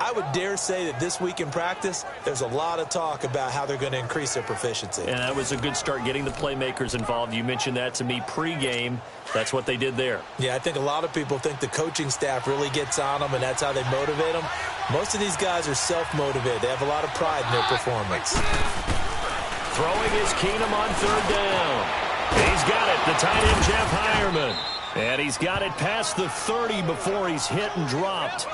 I would dare say that this week in practice, there's a lot of talk about how they're going to increase their proficiency. And that was a good start, getting the playmakers involved. You mentioned that to me pregame. That's what they did there. Yeah, I think a lot of people think the coaching staff really gets on them, and that's how they motivate them. Most of these guys are self-motivated. They have a lot of pride in their performance. Throwing is Keenum on 3rd down. He's got it, the tight end Jeff Heuerman. And he's got it past the 30 before he's hit and dropped.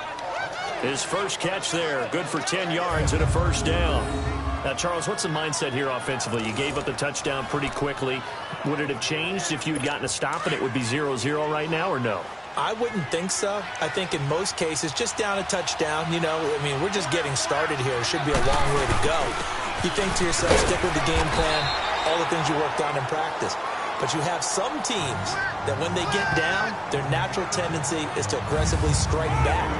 His first catch there, good for 10 yards and a 1st down. Now, Charles, what's the mindset here offensively? You gave up the touchdown pretty quickly. Would it have changed if you had gotten a stop and it would be 0-0 right now, or no? I wouldn't think so. I think in most cases, just down a touchdown, you know, I mean, we're just getting started here. It should be a long way to go. You think to yourself, stick with the game plan, all the things you worked on in practice. But you have some teams that when they get down, their natural tendency is to aggressively strike back.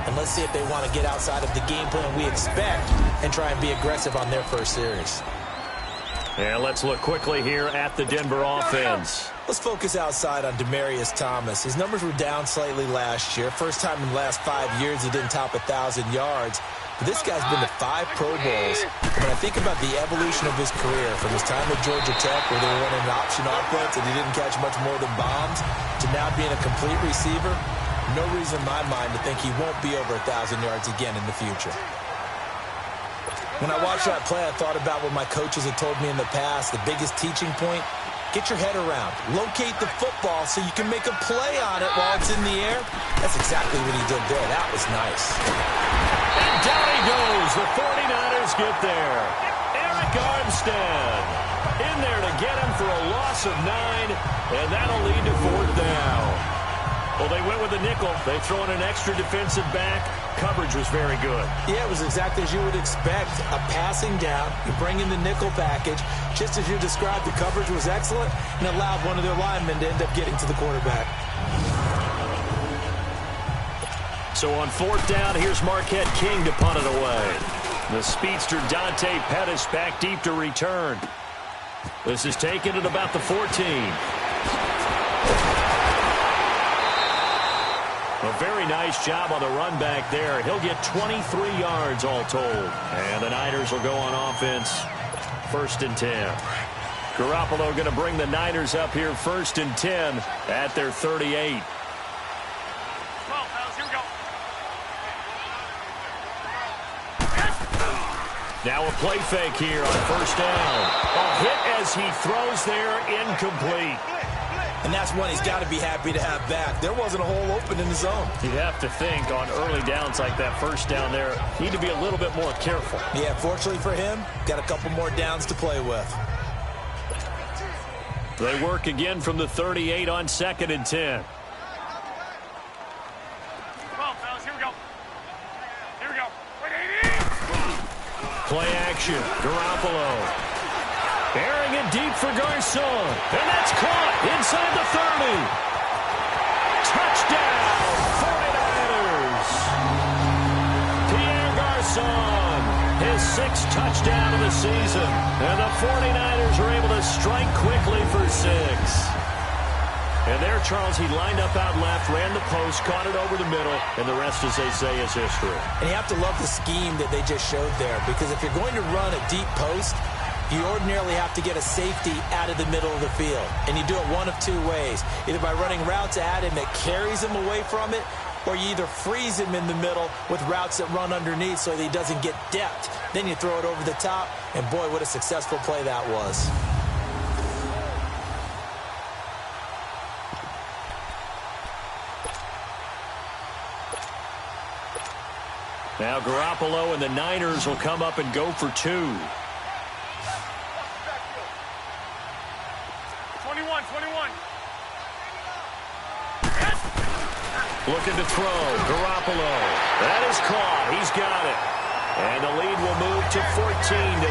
And let's see if they want to get outside of the game plan we expect and try and be aggressive on their first series. And let's look quickly here at the Denver offense. Let's focus outside on Demaryius Thomas. His numbers were down slightly last year. First time in the last 5 years he didn't top 1,000 yards. But this guy's been to 5 Pro Bowls. And when I think about the evolution of his career, from his time at Georgia Tech where they were running an option offense and he didn't catch much more than bombs, to now being a complete receiver, no reason in my mind to think he won't be over 1,000 yards again in the future. When I watched that play, I thought about what my coaches had told me in the past. The biggest teaching point, get your head around. Locate the football so you can make a play on it while it's in the air. That's exactly what he did there. That was nice. And down he goes. The 49ers get there. Eric Armstead in there to get him for a loss of 9, and that'll lead to 4th down. Well, they went with a nickel. They throw in an extra defensive back. Coverage was very good. Yeah, it was exactly as you would expect. A passing down. You bring in the nickel package. Just as you described, the coverage was excellent and allowed one of their linemen to end up getting to the quarterback. So on 4th down, here's Marquette King to punt it away. The speedster Dante Pettis back deep to return. This is taken at about the 14. A very nice job on the run back there. He'll get 23 yards all told. And the Niners will go on offense. 1st and 10. Garoppolo going to bring the Niners up here 1st and 10 at their 38. Now a play fake here on 1st down. A hit as he throws there, incomplete. And that's one he's got to be happy to have back. There wasn't a hole open in the zone. You'd have to think on early downs like that 1st down there, need to be a little bit more careful. Yeah, fortunately for him, got a couple more downs to play with. They work again from the 38 on 2nd and 10. Play action. Garoppolo. Airing it deep for Garcon. And that's caught inside the 30. Touchdown, 49ers. Pierre Garcon, his 6th touchdown of the season. And the 49ers are able to strike quickly for 6. And there, Charles, he lined up out left, ran the post, caught it over the middle, and the rest, as they say, is history. And you have to love the scheme that they just showed there, because if you're going to run a deep post, you ordinarily have to get a safety out of the middle of the field. And you do it one of 2 ways, either by running routes at him that carries him away from it, or you either freeze him in the middle with routes that run underneath so that he doesn't get depth. Then you throw it over the top, and boy, what a successful play that was. Now Garoppolo and the Niners will come up and go for 2. 21. Looking to throw. Garoppolo. That is caught. He's got it. And the lead will move to 14-0.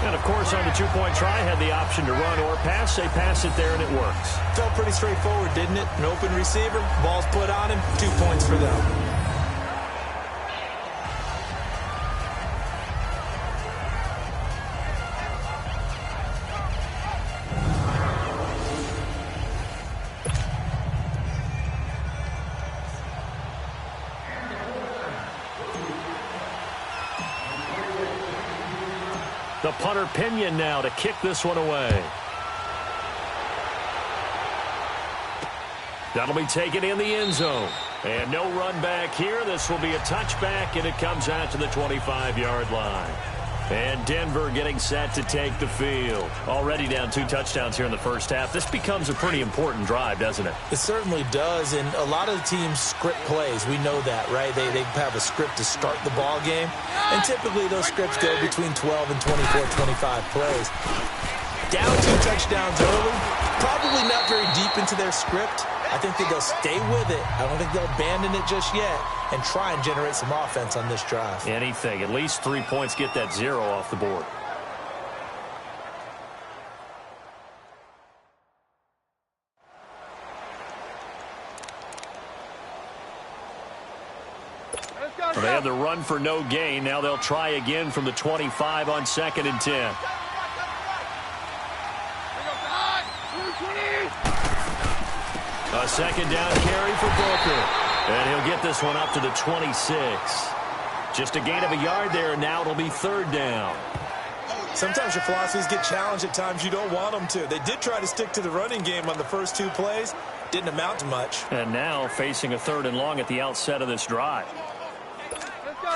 And, of course, on the 2-point try, had the option to run or pass. They pass it there, and it works. Felt pretty straightforward, didn't it? An open receiver, ball's put on him, 2 points for them. The punter Pinion now to kick this one away. That'll be taken in the end zone. And no run back here. This will be a touchback, and it comes out to the 25-yard line. And Denver getting set to take the field. Already down 2 touchdowns here in the first half. This becomes a pretty important drive, doesn't it? It certainly does, and a lot of the teams script plays. We know that, right? They have a script to start the ball game, and typically those scripts go between 12 and 24, 25 plays. Down 2 touchdowns early, probably not very deep into their script. I think that they'll stay with it. I don't think they'll abandon it just yet and try and generate some offense on this drive. Anything. At least 3 points, get that 0 off the board. They have the run for no gain. Now they'll try again from the 25 on 2nd and 10. A 2nd down carry for Booker. And he'll get this one up to the 26. Just a gain of a yard there, and now it'll be 3rd down. Sometimes your philosophies get challenged at times you don't want them to. They did try to stick to the running game on the first 2 plays. Didn't amount to much. And now facing a 3rd and long at the outset of this drive.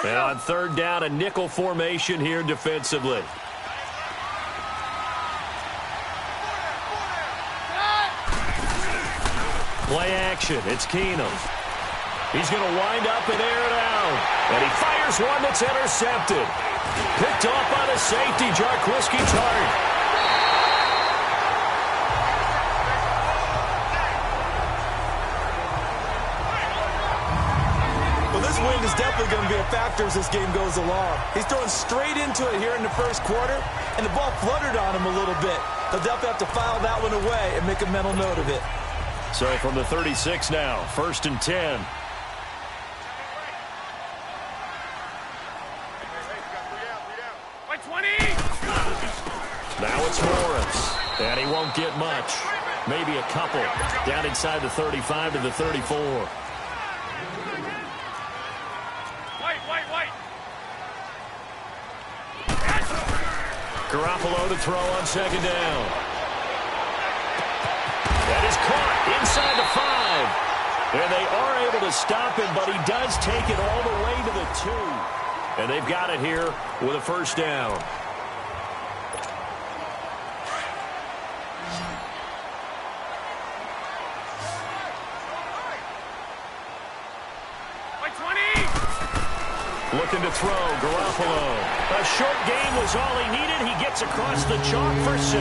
And on third down, a nickel formation here defensively. Play action. It's Keenum. He's going to wind up and air it out. And he fires one that's intercepted. Picked off by the safety, Jarquiski Tartt. This wind is definitely going to be a factor as this game goes along. He's throwing straight into it here in the first quarter, and the ball fluttered on him a little bit. He'll definitely have to file that one away and make a mental note of it. So from the 36 now, 1st and 10. Now it's Morris, and he won't get much. Maybe a couple. Down inside the 35 to the 34. Garoppolo to throw on second down. That is caught inside the 5. And they are able to stop him, but he does take it all the way to the 2. And they've got it here with a first down. Looking to throw, Garoppolo. A short game was all he needed. He gets across the chalk for 6.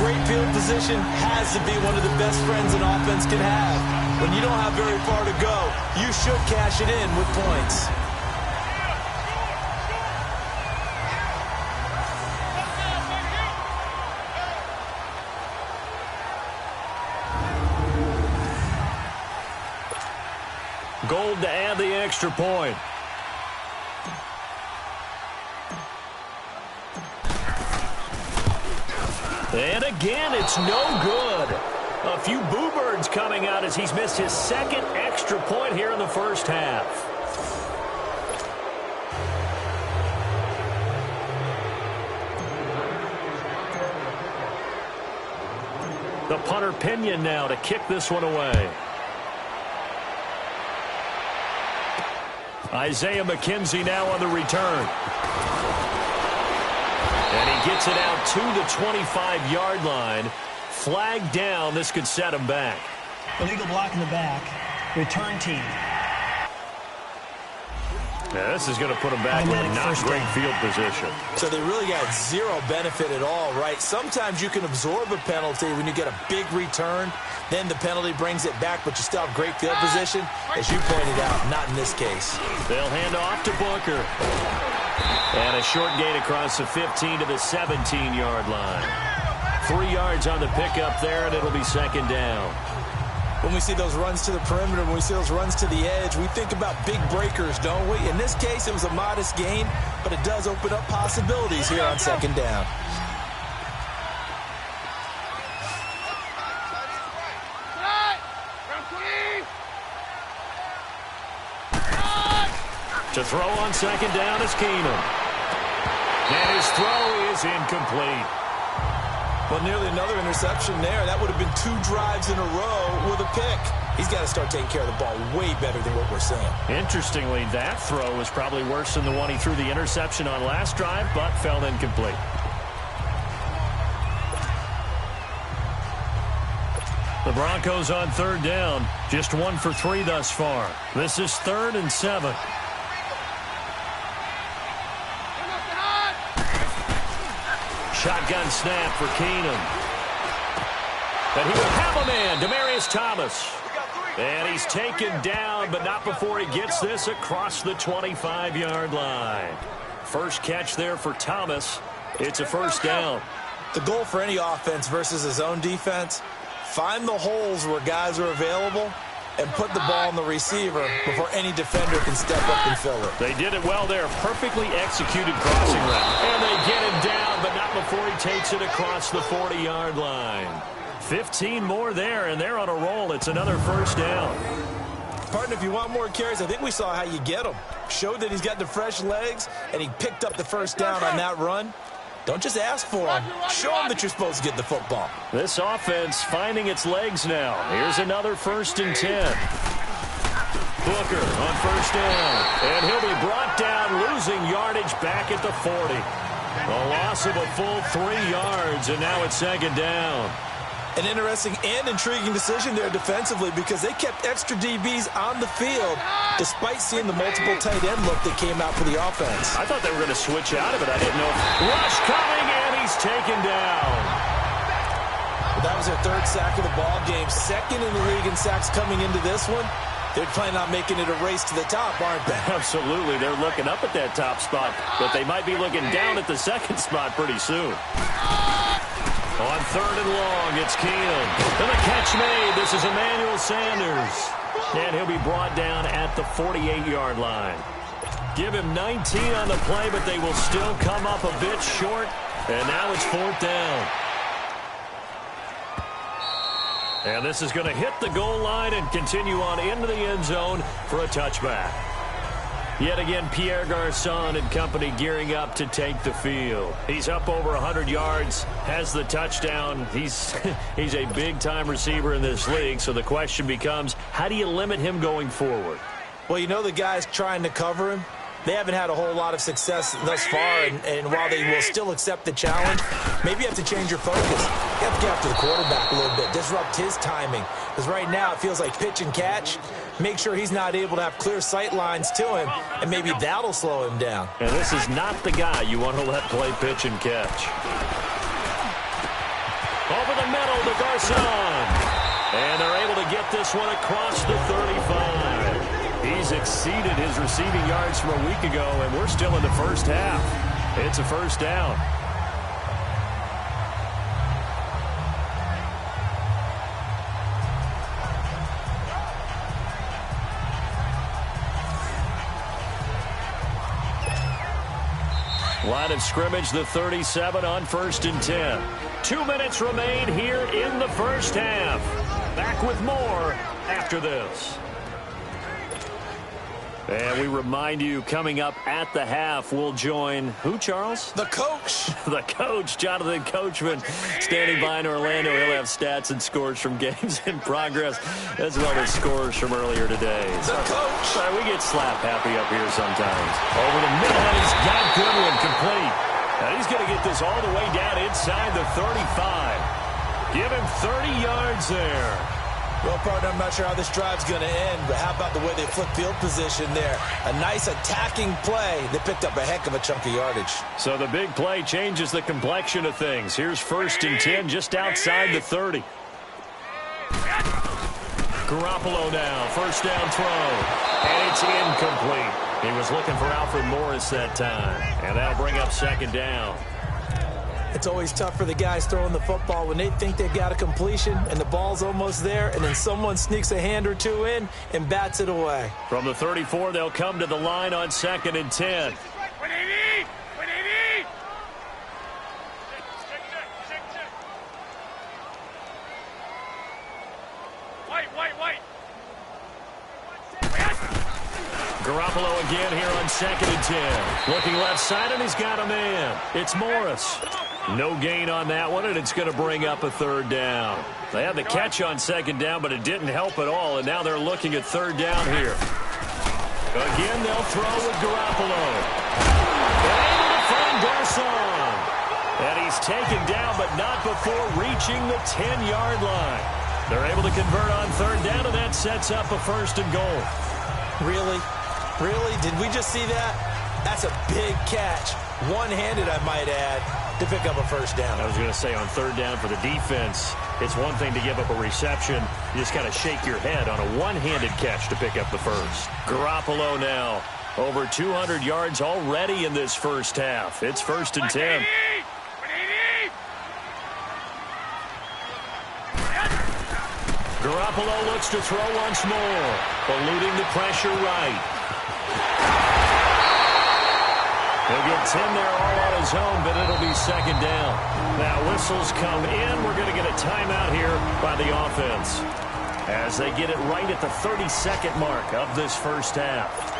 Great field position has to be one of the best friends an offense can have. When you don't have very far to go, you should cash it in with points. Gold to add the extra point. And again, it's no good. A few boo birds coming out as he's missed his second extra point here in the first half. The punter Pinion now to kick this one away. Isaiah McKenzie now on the return. And he gets it out to the 25-yard line. Flag down. This could set him back. Illegal block in the back. Return team. Now, this is going to put him back in not great field position. So they really got zero benefit at all, right? Sometimes you can absorb a penalty when you get a big return. Then the penalty brings it back, but you still have great field position. As you pointed out, not in this case. They'll hand off to Booker. And a short gain across the 15 to the 17-yard line. 3 yards on the pickup there, and it'll be second down. When we see those runs to the perimeter, when we see those runs to the edge, we think about big breakers, don't we? In this case, it was a modest gain, but it does open up possibilities here on second down. To throw on second down is Keenum. And his throw is incomplete. Well, nearly another interception there. That would have been 2 drives in a row with a pick. He's got to start taking care of the ball way better than what we're seeing. Interestingly, that throw was probably worse than the one he threw the interception on last drive, but fell incomplete. The Broncos on third down. Just 1 for 3 thus far. This is 3rd and 7. Shotgun snap for Keenum. And he will have a man, Demaryius Thomas. And he's taken down, but not before he gets this across the 25-yard line. First catch there for Thomas. It's a first down. The goal for any offense versus his own defense, find the holes where guys are available and put the ball on the receiver before any defender can step up and fill it. They did it well there. Perfectly executed crossing route. And they get him down, but not before he takes it across the 40-yard line. 15 more there, and they're on a roll. It's another first down. Partner, if you want more carries, I think we saw how you get him. Showed that he's got the fresh legs, and he picked up the first down on that run. Don't just ask for him. Show him that you're supposed to get the football. This offense finding its legs now. Here's another 1st and 10. Booker on first down. And he'll be brought down, losing yardage back at the 40. A loss of a full 3 yards, and now it's second down. An interesting and intriguing decision there defensively because they kept extra DBs on the field despite seeing the multiple tight end look that came out for the offense. I thought they were going to switch out of it. I didn't know. Rush coming, and he's taken down. That was their 3rd sack of the ball game. 2nd in the league in sacks coming into this one. They're planning on making it a race to the top, aren't they? Absolutely. They're looking up at that top spot, but they might be looking down at the 2nd spot pretty soon. On 3rd and long, it's Keenum. And the catch made. This is Emmanuel Sanders. And he'll be brought down at the 48-yard line. Give him 19 on the play, but they will still come up a bit short. And now it's 4th down. And this is going to hit the goal line and continue on into the end zone for a touchback. Yet again, Pierre Garçon and company gearing up to take the field. He's up over 100 yards, has the touchdown. He's a big-time receiver in this league, so the question becomes, how do you limit him going forward? Well, you know the guys trying to cover him. They haven't had a whole lot of success thus far, and while they will still accept the challenge, maybe you have to change your focus. You have to get after the quarterback a little bit, disrupt his timing. Because right now it feels like pitch and catch. Make sure he's not able to have clear sight lines to him, and maybe that'll slow him down. And this is not the guy you want to let play pitch and catch. Over the middle to Garçon. And they're able to get this one across the 35. He's exceeded his receiving yards from a week ago, and we're still in the first half. It's a first down. Line of scrimmage, the 37 on 1st and 10. 2 minutes remain here in the first half. Back with more after this. And we remind you, coming up at the half, we'll join who, Charles? The coach. The coach, Jonathan Coachman, standing by in Orlando. He'll have stats and scores from games in progress, as well as scores from earlier today. The coach. We get slap happy up here sometimes. Over the middle, and he's got Goodwin complete. Now he's going to get this all the way down inside the 35. Give him 30 yards there. Well, partner, I'm not sure how this drive's going to end, but how about the way they flip field position there? A nice attacking play. They picked up a heck of a chunk of yardage. So the big play changes the complexion of things. Here's 1st and 10 just outside the 30. Garoppolo now, first down throw. And it's incomplete. He was looking for Alfred Morris that time. And that'll bring up 2nd down. It's always tough for the guys throwing the football when they think they've got a completion and the ball's almost there, and then someone sneaks a hand or two in and bats it away. From the 34, they'll come to the line on 2nd and 10. White. Garoppolo again here on 2nd and 10. Looking left side, and he's got a man. It's Morris. No gain on that one, and it's going to bring up a 3rd down. They had the catch on 2nd down, but it didn't help at all, and now they're looking at 3rd down here. Again, they'll throw with Garoppolo. And able to find Garçon. And he's taken down, but not before reaching the 10-yard line. They're able to convert on 3rd down, and that sets up a 1st and goal. Really? Really? Did we just see that? That's a big catch. One-handed, I might add, to pick up a 1st down. I was going to say, on 3rd down for the defense, it's one thing to give up a reception. You just kind of shake your head on a one-handed catch to pick up the 1st. Garoppolo now, over 200 yards already in this first half. It's 1st and 10. Garoppolo looks to throw once more, eluding the pressure right. He'll get 10 there all on his own, but it'll be 2nd down. Now whistles come in. We're going to get a timeout here by the offense as they get it right at the 32nd mark of this first half.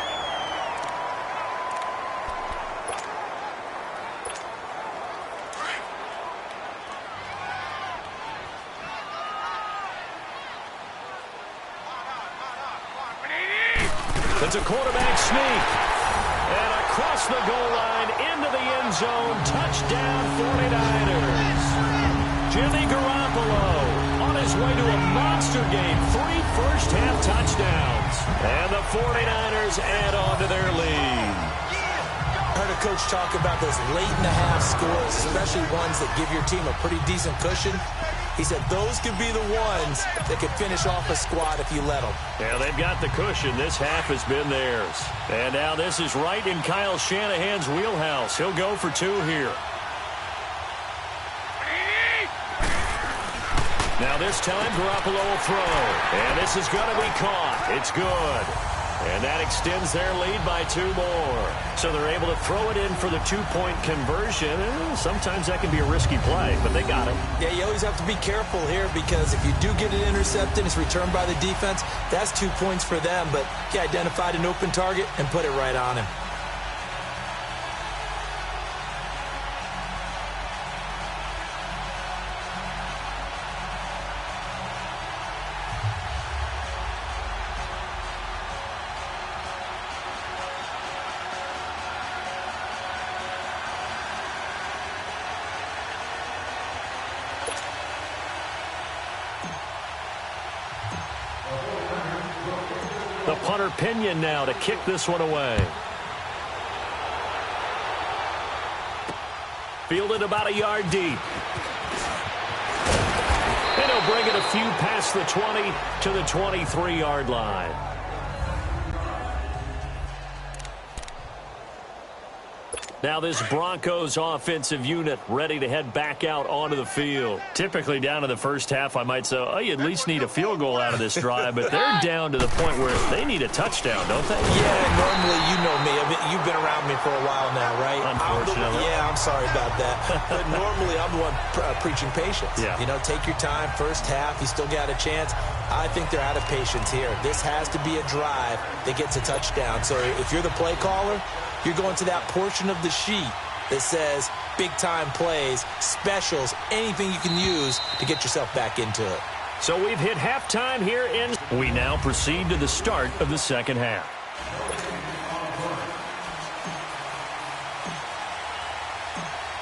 It's a quarterback sneak. And across the goal line into the end zone. Touchdown 49ers. Jimmy Garoppolo on his way to a monster game. 3 first-half touchdowns. And the 49ers add on to their lead. I heard a coach talk about those late-in-the-half scores, especially ones that give your team a pretty decent cushion. He said those could be the ones that could finish off a squad if you let them. Yeah, they've got the cushion. This half has been theirs. And now this is right in Kyle Shanahan's wheelhouse. He'll go for 2 here. Now this time, Garoppolo will throw. And this is going to be caught. It's good. And that extends their lead by 2 more. So they're able to throw it in for the 2-point conversion. Sometimes that can be a risky play, but they got it. Yeah, you always have to be careful here because if you do get it intercepted, it's returned by the defense. That's 2 points for them, but he identified an open target and put it right on him. The punter Pinion now to kick this one away. Fielded about a yard deep. And he'll bring it a few past the 20 to the 23-yard line. Now this Broncos offensive unit ready to head back out onto the field. Typically down in the first half, I might say, oh, you at least need a field goal out of this drive, but they're down to the point where they need a touchdown, don't they? Yeah, normally you know me. I mean, you've been around me for a while now, right? Unfortunately. I'm sorry about that. But normally I'm the one preaching patience. Yeah. You know, take your time. First half, you still got a chance. I think they're out of patience here. This has to be a drive that gets a touchdown. So if you're the play caller, you're going to that portion of the sheet that says big-time plays, specials, anything you can use to get yourself back into it. So we've hit halftime here, and we now proceed to the start of the second half.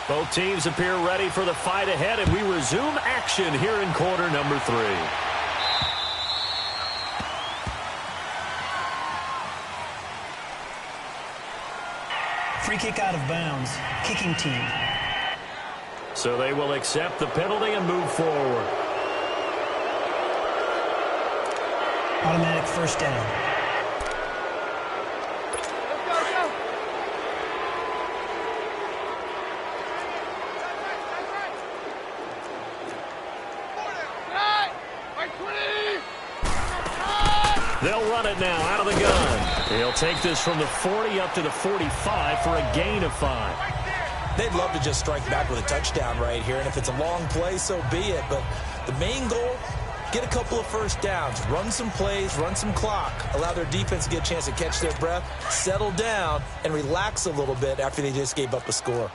Both teams appear ready for the fight ahead, and we resume action here in quarter number 3. Free kick out of bounds. Kicking team. So they will accept the penalty and move forward. Automatic first down. They'll run it now out of the gun. He'll take this from the 40 up to the 45 for a gain of 5. They'd love to just strike back with a touchdown right here, and if it's a long play, so be it. But the main goal, get a couple of first downs, run some plays, run some clock, allow their defense to get a chance to catch their breath, settle down, and relax a little bit after they just gave up a score.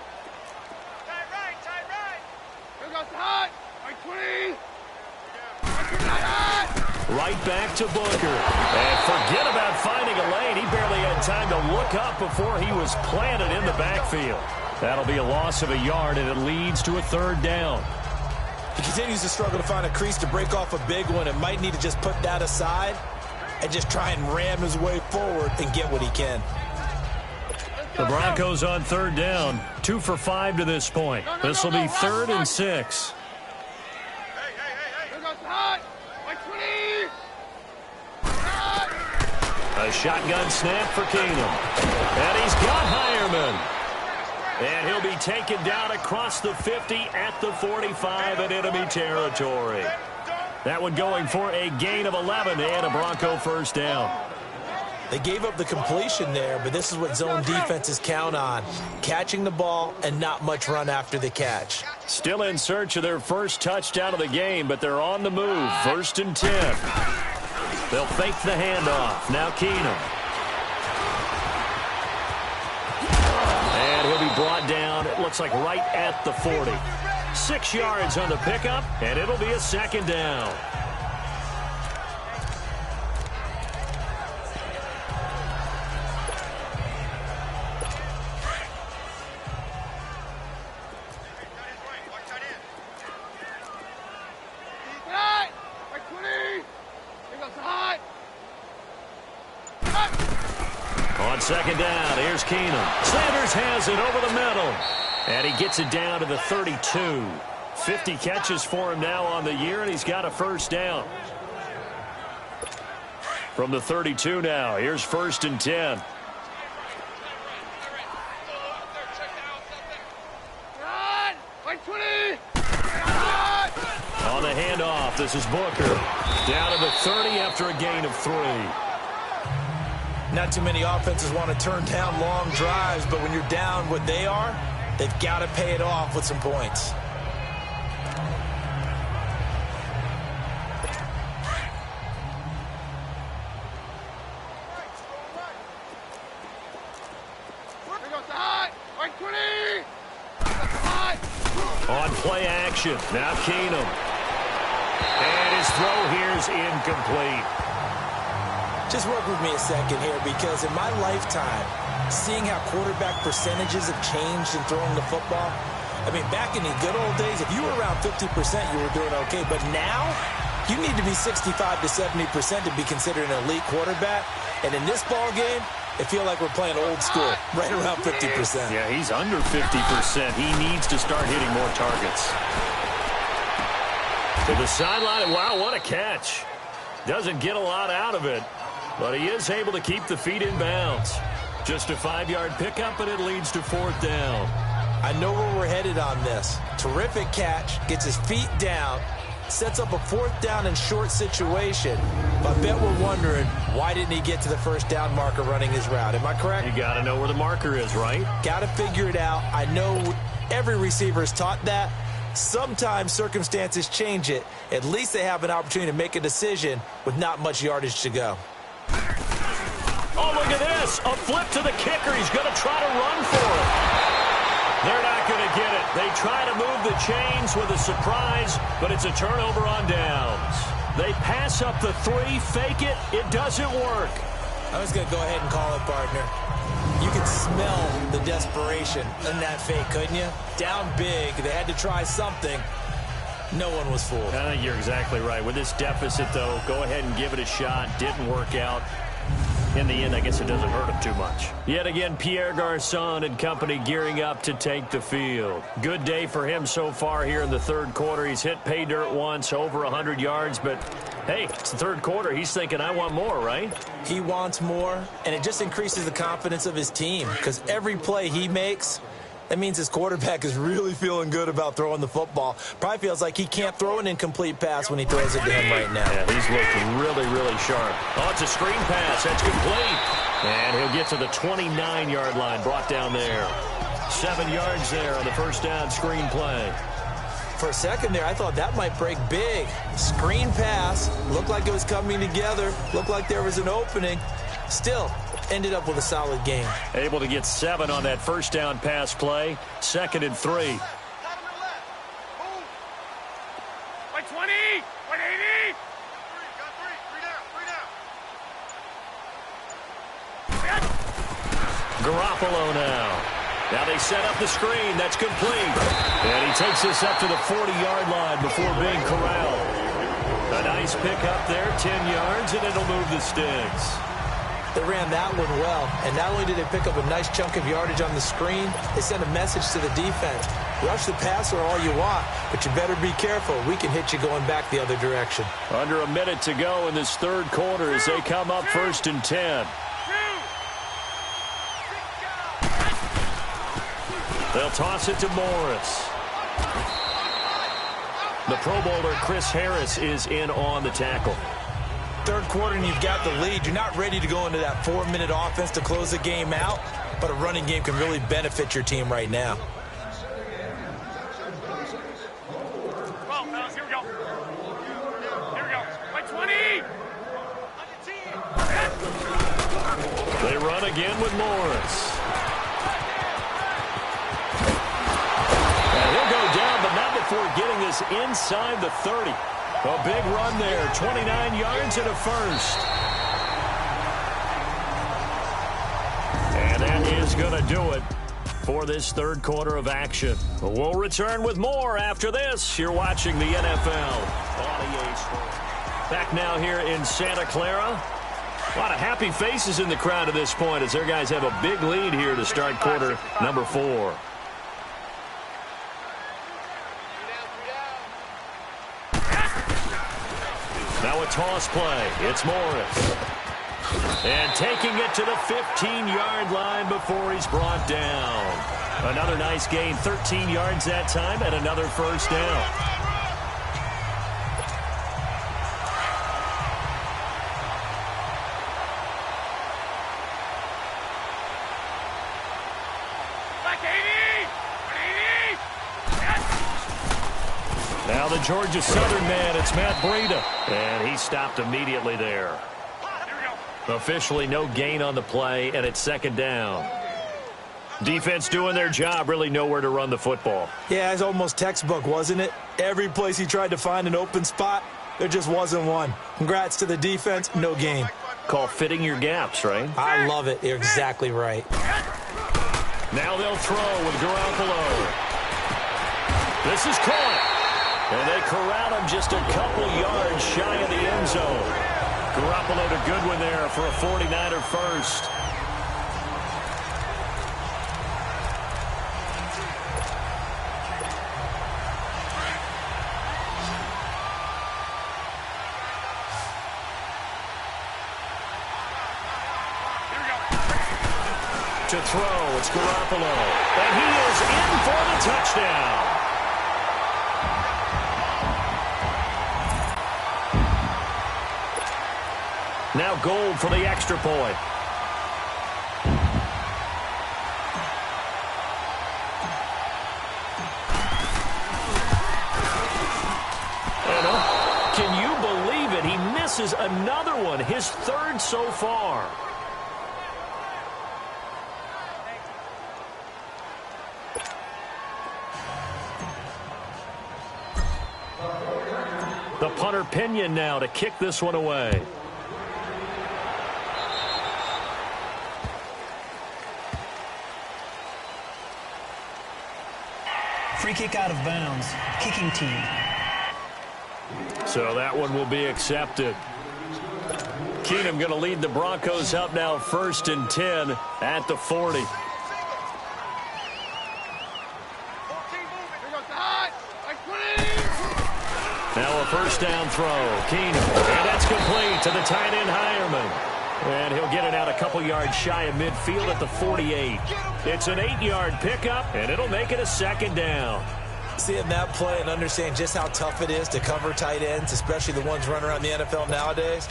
Right back to Booker. And forget about finding a lane. He barely had time to look up before he was planted in the backfield. That'll be a loss of a yard, and it leads to a 3rd down. He continues to struggle to find a crease to break off a big one and might need to just put that aside and just try and ram his way forward and get what he can. The Broncos on 3rd down. 2 for 5 to this point. This will be 3rd and 6. A shotgun snap for Keenum. And he's got Hireman. And he'll be taken down across the 50 at the 45 in enemy territory. That one going for a gain of 11 and a Bronco first down. They gave up the completion there, but this is what zone defenses count on. Catching the ball and not much run after the catch. Still in search of their first touchdown of the game, but they're on the move. 1st and 10. They'll fake the handoff. Now Keenum. And he'll be brought down, it looks like right at the 40. 6 yards on the pickup, and it'll be a 2nd down. On second down, here's Keenum. Sanders has it over the middle. And he gets it down to the 32. 50 catches for him now on the year, and he's got a first down. From the 32 now, here's 1st and 10. On the handoff, this is Booker. Down to the 30 after a gain of 3. Not too many offenses want to turn down long drives, but when you're down what they are, they've got to pay it off with some points. On play action, now Keenum. And his throw here is incomplete. Just work with me a second here, because in my lifetime, seeing how quarterback percentages have changed in throwing the football, I mean, back in the good old days, if you were around 50%, you were doing okay. But now, you need to be 65 to 70% to be considered an elite quarterback. And in this ball game, I feel like we're playing old school, right around 50%. Yeah, he's under 50%. He needs to start hitting more targets. To the sideline, and wow, what a catch. Doesn't get a lot out of it, but he is able to keep the feet in bounds. Just a 5-yard pickup, and it leads to 4th down. I know where we're headed on this. Terrific catch, gets his feet down, sets up a 4th down and short situation. But I bet we're wondering, why didn't he get to the 1st down marker running his route? Am I correct? You got to know where the marker is, right? Got to figure it out. I know every receiver is taught that. Sometimes circumstances change it. At least they have an opportunity to make a decision with not much yardage to go. Oh, look at this. A flip to the kicker. He's going to try to run for it. They're not going to get it. They try to move the chains with a surprise, but it's a turnover on downs. They pass up the 3, fake it. It doesn't work. I was going to go ahead and call it, partner. You could smell the desperation in that fake, couldn't you? Down big. They had to try something. No one was fooled. I think you're exactly right. With this deficit, though, go ahead and give it a shot. Didn't work out. In the end, I guess it doesn't hurt him too much. Yet again, Pierre Garçon and company gearing up to take the field. Good day for him so far here in the 3rd quarter. He's hit pay dirt once, over 100 yards, but hey, it's the 3rd quarter. He's thinking, I want more, right? He wants more, and it just increases the confidence of his team, because every play he makes, that means his quarterback is really feeling good about throwing the football. Probably feels like he can't throw an incomplete pass when he throws it to him right now. Yeah, he's looked really, really sharp. Oh, it's a screen pass. That's complete. And he'll get to the 29-yard line, brought down there. 7 yards there on the 1st down screen play. For a second there, I thought that might break big. Screen pass. Looked like it was coming together. Looked like there was an opening. Still, ended up with a solid game. Able to get 7 on that 1st down pass play. 2nd and 3. 20, 180. Garoppolo now. Now they set up the screen. That's complete. And he takes this up to the 40-yard line before being corralled. A nice pick up there, 10 yards, and it'll move the sticks. They ran that one well, and not only did they pick up a nice chunk of yardage on the screen, they sent a message to the defense. Rush the passer all you want, but you better be careful. We can hit you going back the other direction. Under a minute to go in this 3rd quarter as they come up 1st and 10. They'll toss it to Morris. The Pro Bowler Chris Harris is in on the tackle. 3rd quarter and you've got the lead. You're not ready to go into that 4-minute offense to close the game out, but a running game can really benefit your team right now. Well, fellas, here we go. Here we go. By 20. They run again with Morris. And he'll go down, but not before getting this inside the 30. A big run there, 29 yards and a first. And that is going to do it for this 3rd quarter of action. We'll return with more after this. You're watching the NFL on EA Sports. Back now here in Santa Clara. A lot of happy faces in the crowd at this point as their guys have a big lead here to start quarter number 4. Now a toss play. It's Morris. And taking it to the 15-yard line before he's brought down. Another nice gain, 13 yards that time, and another first down. Now the Georgia Southern man, it's Matt Breida. And he stopped immediately there. Officially no gain on the play, and it's second down. Defense doing their job, really nowhere to run the football. Yeah, it's almost textbook, wasn't it? Every place he tried to find an open spot, there just wasn't one. Congrats to the defense, no gain. Call fitting your gaps, right? I love it. You're exactly right. Now they'll throw with Garoppolo. This is caught. And they corral him just a couple yards shy of the end zone. Garoppolo to Goodwin there for a 49er first. To throw, it's Garoppolo. And he is in for the touchdown. Now Gold for the extra point. Can you believe it? He misses another one, his third so far. The punter Pinion now to kick this one away. Free kick out of bounds. Kicking team. So that one will be accepted. Keenum going to lead the Broncos up now 1st and 10 at the 40. Now a first down throw. Keenum. And that's complete to the tight end Hireman. And he'll get it out a couple yards shy of midfield at the 48. It's an 8-yard pickup, and it'll make it a second down. Seeing that play and understanding just how tough it is to cover tight ends, especially the ones running around the NFL nowadays,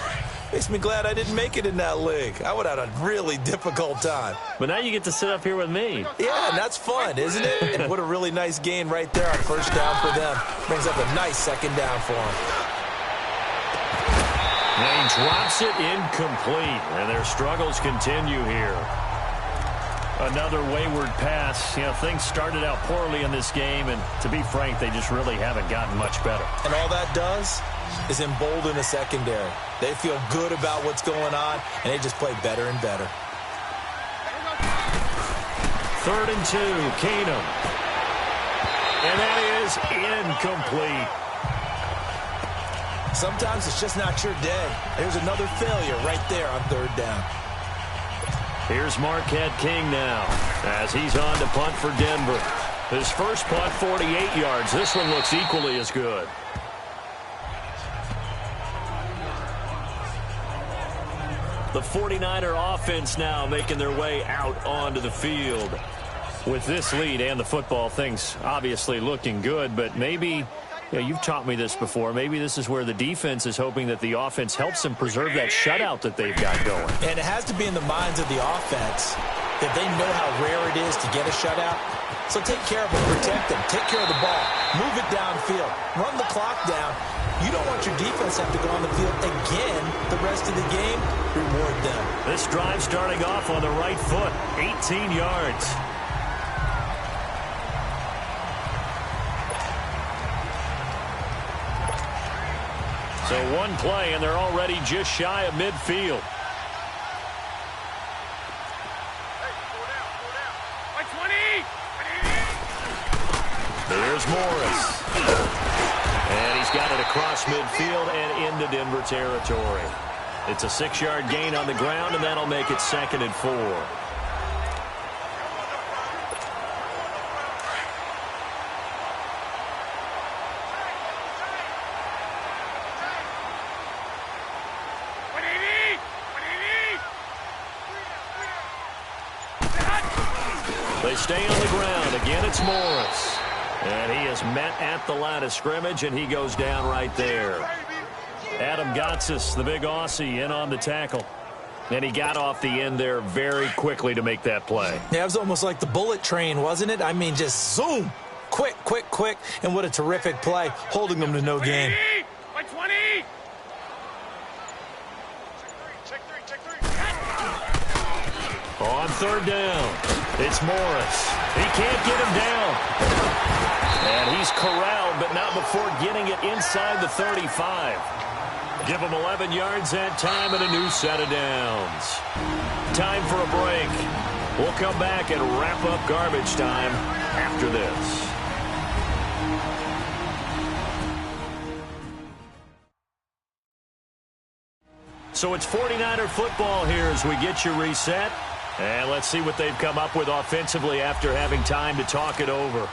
makes me glad I didn't make it in that league. I would have had a really difficult time. But now you get to sit up here with me. Yeah, and that's fun, isn't it? And what a really nice gain right there on first down for them. Brings up a nice second down for them. And he drops it incomplete, and their struggles continue here. Another wayward pass. You know, things started out poorly in this game, and to be frank, they just really haven't gotten much better. And all that does is embolden the secondary. They feel good about what's going on, and they just play better and better. 3rd and 2, Keenum. And that is incomplete. Sometimes it's just not your day. There's another failure right there on 3rd down. Here's Marquette King now as he's on to punt for Denver. His first punt, 48 yards. This one looks equally as good. The 49er offense now making their way out onto the field. With this lead and the football, things obviously looking good, but maybe... Yeah, you've taught me this before. Maybe this is where the defense is hoping that the offense helps them preserve that shutout that they've got going. And it has to be in the minds of the offense that they know how rare it is to get a shutout. So take care of them, protect them, take care of the ball, move it downfield, run the clock down. You don't want your defense to have to go on the field again the rest of the game. Reward them. This drive starting off on the right foot, 18 yards. So one play, and they're already just shy of midfield. There's Morris. And he's got it across midfield and into Denver territory. It's a 6-yard gain on the ground, and that'll make it 2nd and 4. They stay on the ground. Again, it's Morris. And he is met at the line of scrimmage, and he goes down right there. Adam Gotsis, the big Aussie, in on the tackle. And he got off the end there very quickly to make that play. Yeah, it was almost like the bullet train, wasn't it? I mean, just zoom. Quick, quick, quick. And what a terrific play, holding them to no gain. By 20. On 3rd down, it's Morris. He can't get him down. And he's corralled, but not before getting it inside the 35. Give him 11 yards that time and a new set of downs. Time for a break. We'll come back and wrap up garbage time after this. So it's 49er football here as we get you reset. And let's see what they've come up with offensively after having time to talk it over.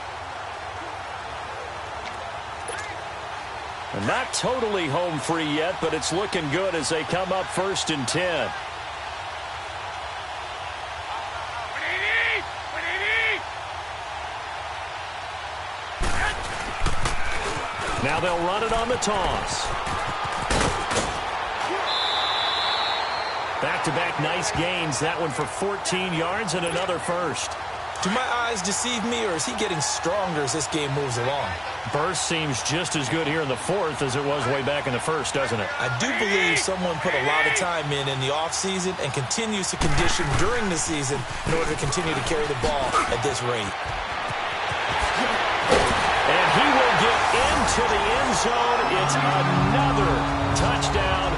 And not totally home free yet, but it's looking good as they come up 1st and 10. Now they'll run it on the toss. Back-to-back nice gains. That one for 14 yards and another first. Do my eyes deceive me, or is he getting stronger as this game moves along? Burst seems just as good here in the 4th as it was way back in the 1st, doesn't it? I do believe someone put a lot of time in the offseason and continues to condition during the season in order to continue to carry the ball at this rate. And he will get into the end zone. It's another touchdown.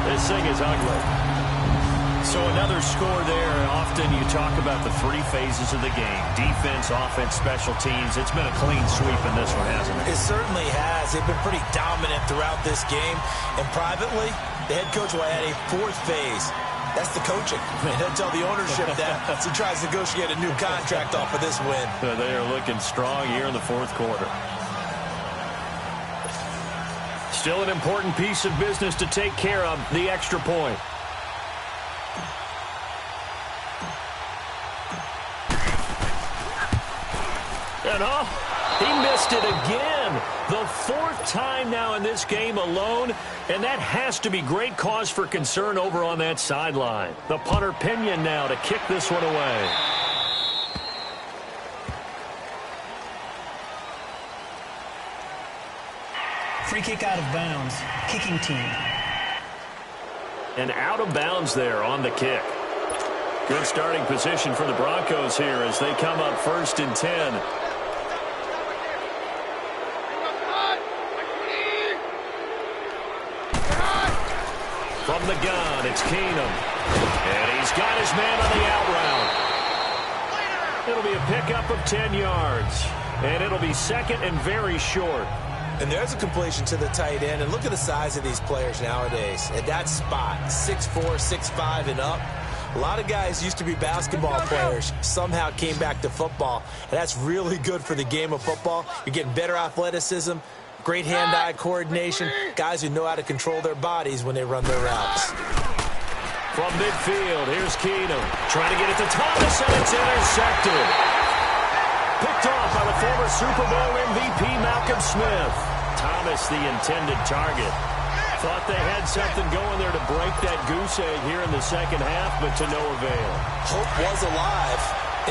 This thing is ugly. So another score there. Often you talk about the 3 phases of the game. Defense, offense, special teams. It's been a clean sweep in this one, hasn't it? It certainly has. They've been pretty dominant throughout this game. And privately, the head coach will add a 4th phase. That's the coaching. And he'll tell the ownership that as he tries to negotiate a new contract off of this win. They are looking strong here in the 4th quarter. Still an important piece of business to take care of, the extra point. And he missed it again. The 4th time now in this game alone, and that has to be great cause for concern over on that sideline. The punter Pinion now to kick this one away. Free kick out of bounds. Kicking team. And out of bounds there on the kick. Good starting position for the Broncos here as they come up 1st and 10. From the gun, it's Keenum. And he's got his man on the out route. It'll be a pickup of 10 yards. And it'll be 2nd and very short. And there's a completion to the tight end. And look at the size of these players nowadays. At that spot, 6'4", 6'5", and up. A lot of guys used to be basketball players, somehow came back to football. And that's really good for the game of football. You're getting better athleticism, great hand-eye coordination, guys who know how to control their bodies when they run their routes. From midfield, here's Keenum. Trying to get it to Thomas, and it's intercepted. Picked off by the former Super Bowl MVP Malcolm Smith. Thomas, the intended target. Thought they had something going there to break that goose egg here in the 2nd half, but to no avail. Hope was alive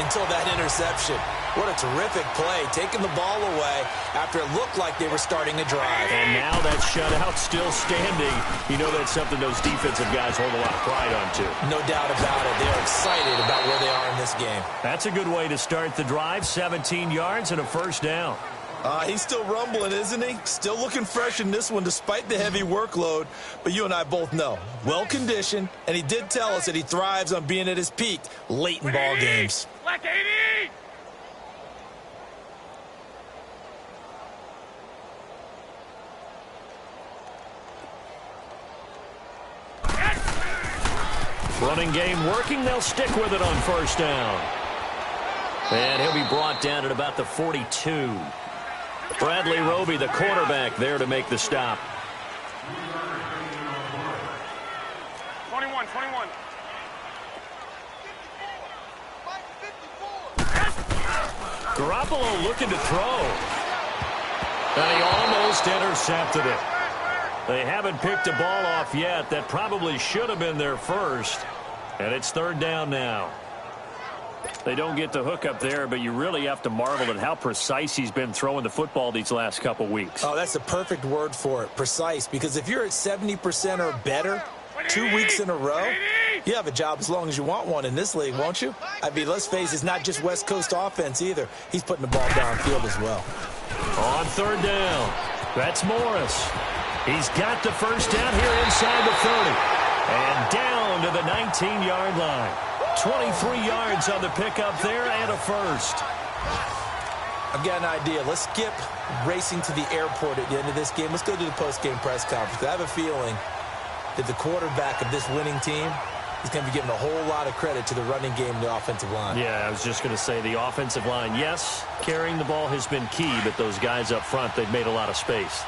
until that interception. What a terrific play, taking the ball away after it looked like they were starting a drive. And now that shutout still standing. You know that's something those defensive guys hold a lot of pride on, too. No doubt about it. They're excited about where they are in this game. That's a good way to start the drive. 17 yards and a 1st down. He's still rumbling, isn't he? Still looking fresh in this one despite the heavy workload. But you and I both know, well-conditioned, and he did tell us that he thrives on being at his peak late in ball games. Black 80! Running game working. They'll stick with it on first down. And he'll be brought down at about the 42. Bradley Roby, the quarterback, there to make the stop. 21. Garoppolo looking to throw. And he almost intercepted it. They haven't picked a ball off yet. That probably should have been their first. And it's third down now. They don't get the hook up there, but you really have to marvel at how precise he's been throwing the football these last couple weeks. Oh, that's the perfect word for it, precise. Because if you're at 70% or better 2 weeks in a row, you have a job as long as you want one in this league, won't you? I mean, let's face it, it's not just West Coast offense either. He's putting the ball downfield as well. On third down, that's Morris. He's got the first down here inside the 30. And down to the 19-yard line. 23 yards on the pickup there and a first. I've got an idea. Let's skip racing to the airport at the end of this game. Let's go to the post-game press conference. I have a feeling that the quarterback of this winning team is going to be given a whole lot of credit to the running game and the offensive line. Yeah, I was just going to say the offensive line, yes, carrying the ball has been key, but those guys up front, they've made a lot of space.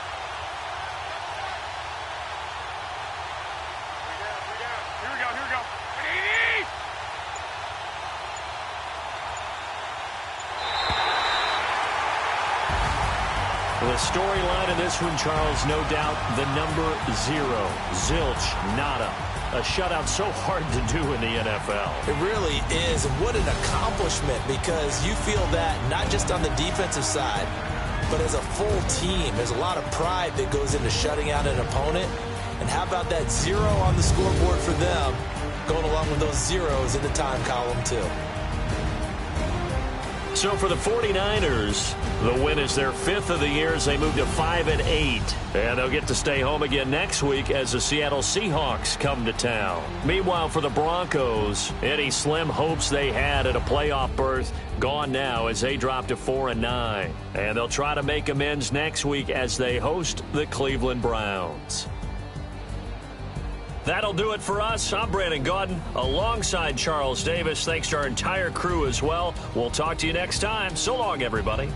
The storyline in this one, Charles, no doubt the number 0. Zilch, nada. A shutout so hard to do in the NFL. It really is, and what an accomplishment, because you feel that not just on the defensive side, but as a full team. There's a lot of pride that goes into shutting out an opponent. And how about that 0 on the scoreboard for them, going along with those zeros in the time column, too. So for the 49ers, the win is their 5th of the year as they move to 5-8. And they'll get to stay home again next week as the Seattle Seahawks come to town. Meanwhile, for the Broncos, any slim hopes they had at a playoff berth gone now as they drop to 4-9. And they'll try to make amends next week as they host the Cleveland Browns. That'll do it for us. I'm Brandon Gaudin alongside Charles Davis. Thanks to our entire crew as well. We'll talk to you next time. So long, everybody.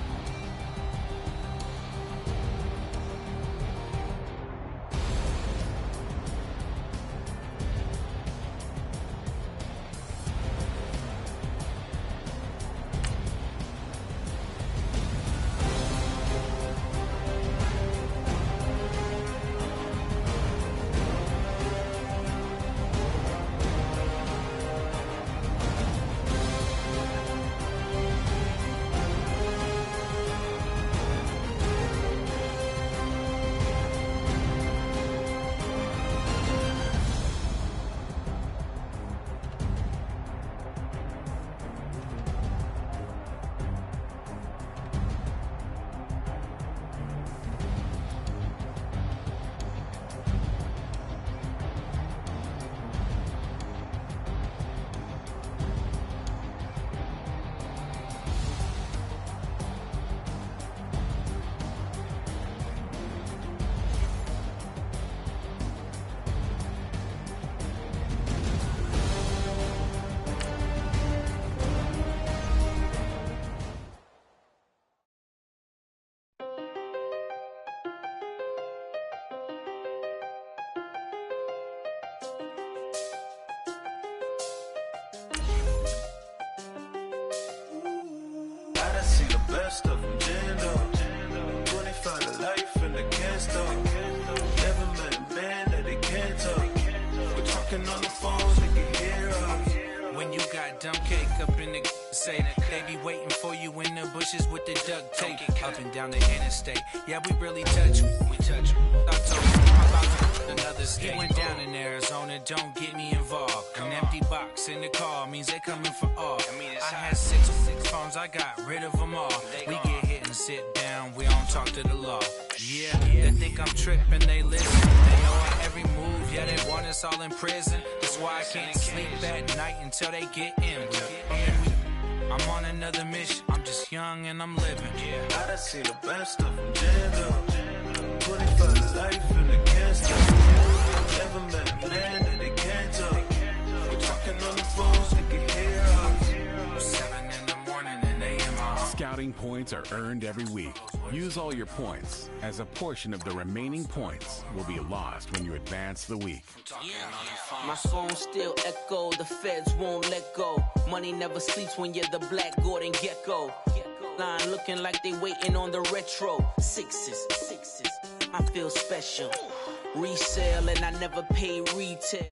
Best of them, Jando. 25 to life and they can't stop. Never met a man that they can't talk. We're talking on the phone, they can hear us. When you got dumb cake up in the say that they be waiting for you in the bushes with the duct tape. Up and down the interstate. Yeah, we really touch. We touch. I told you about another state. He went down in Arizona, don't get me involved. An empty box in the car means they coming for all. I had 6 phones, I got rid of them all. We get hit and sit down, we don't talk to the law. Yeah, they think I'm tripping, they listen. They know our every move, yeah, they want us all in prison. That's why I can't sleep at night until they get in. I'm on another mission, I'm just young and I'm living. I done seen the best of them, Jando. 25 to life and they can't stop. Never met a man that they can't talk. We're talking Scouting points are earned every week. Use all your points, as a portion of the remaining points will be lost when you advance the week. My phone still echo, the feds won't let go. Money never sleeps when you're the Black Gordon Gecko. Line looking like they waiting on the retro. Sixes, I feel special. Resale and I never pay retail.